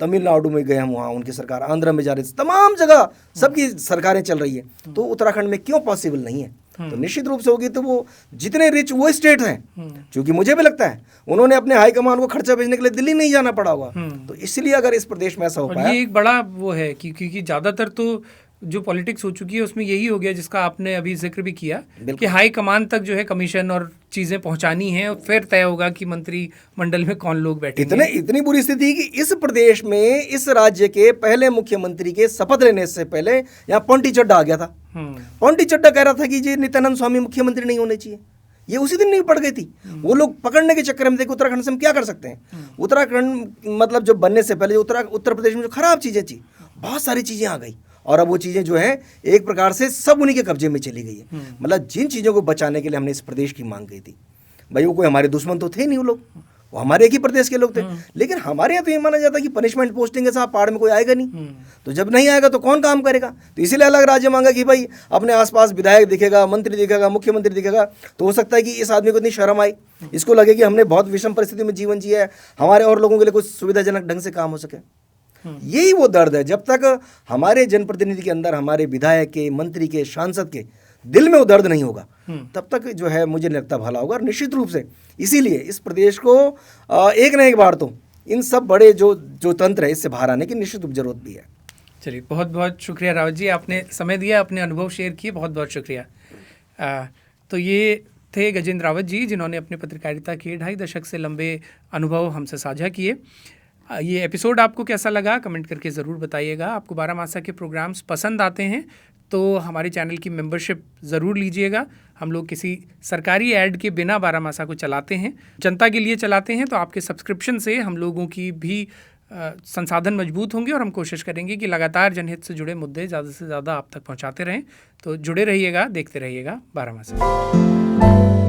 तमिलनाडु में गए हम, वहाँ उनकी सरकार, आंध्र में जा रही, तमाम जगह सबकी सरकारें चल रही है। तो उत्तराखंड में क्यों पॉसिबल नहीं है? तो निश्चित रूप से होगी। तो वो जितने रिच वो स्टेट हैं, क्योंकि मुझे भी लगता है उन्होंने अपने हाईकमान को खर्चा भेजने के लिए दिल्ली नहीं जाना पड़ा होगा। तो इसलिए अगर इस प्रदेश में ऐसा हो पाया, ये एक बड़ा वो है कि क्योंकि ज़्यादातर तो जो पॉलिटिक्स हो चुकी है उसमें यही हो गया जिसका आपने अभी जिक्र भी किया बिल्कुल। कि हाई कमान तक जो है कमीशन और चीज़ें पहुंचानी है, और फिर तय होगा कि मंत्रिमंडल में कौन लोग बैठेंगे। इतनी बुरी स्थिति है कि इस प्रदेश में इस राज्य के पहले मुख्यमंत्री के शपथ लेने से पहले यहाँ पोंटी चड्ढा आ गया था। पोंटी चड्ढा कह रहा था कि जी नित्यानंद स्वामी मुख्यमंत्री नहीं होने चाहिए। ये उसी दिन नहीं पड़ गई थी। वो लोग पकड़ने के चक्कर में थे कि उत्तराखंड से हम क्या कर सकते हैं। उत्तराखंड मतलब जो बनने से पहले उत्तर प्रदेश में जो खराब चीज़ें थी, बहुत सारी चीज़ें आ गई, और अब वो चीज़ें जो है एक प्रकार से सब उन्हीं के कब्जे में चली गई है। मतलब जिन चीज़ों को बचाने के लिए हमने इस प्रदेश की मांग की थी, भाई वो कोई हमारे दुश्मन तो थे नहीं, वो लोग वो हमारे एक ही प्रदेश के लोग थे। लेकिन हमारे यहाँ तो ये माना जाता है कि पनिशमेंट पोस्टिंग है साहब, पहाड़ में कोई आएगा नहीं, तो जब नहीं आएगा तो कौन काम करेगा। तो इसीलिए अलग राज्य मांगा कि भाई अपने आसपास विधायक दिखेगा, मंत्री दिखेगा, मुख्यमंत्री दिखेगा, तो हो सकता है कि इस आदमी को इतनी शर्म आई, इसको लगे कि हमने बहुत विषम परिस्थिति में जीवन जिया है, हमारे और लोगों के लिए कुछ सुविधाजनक ढंग से काम हो सके। यही वो दर्द है। जब तक हमारे जनप्रतिनिधि के अंदर, हमारे विधायक के, मंत्री के, सांसद के दिल में वो दर्द नहीं होगा, तब तक जो है मुझे नहीं लगता भला होगा। और निश्चित रूप से इसीलिए इस प्रदेश को एक न एक बार तो इन सब बड़े जो तंत्र है इससे बाहर आने की निश्चित रूप जरूरत भी है। चलिए, बहुत बहुत शुक्रिया रावत जी, आपने समय दिया, अपने अनुभव शेयर किए, बहुत बहुत शुक्रिया। तो ये थे गजेंद्र रावत जी, जिन्होंने अपने पत्रकारिता के 2.5 दशक से लंबे अनुभव हमसे साझा किए। ये एपिसोड आपको कैसा लगा कमेंट करके ज़रूर बताइएगा। आपको बारामासा के प्रोग्राम्स पसंद आते हैं तो हमारे चैनल की मेंबरशिप ज़रूर लीजिएगा। हम लोग किसी सरकारी ऐड के बिना बारामासा को चलाते हैं, जनता के लिए चलाते हैं, तो आपके सब्सक्रिप्शन से हम लोगों की भी संसाधन मजबूत होंगे, और हम कोशिश करेंगे कि लगातार जनहित से जुड़े मुद्दे ज़्यादा से ज़्यादा आप तक पहुंचाते रहें। तो जुड़े रहिएगा, देखते रहिएगा बारामासा।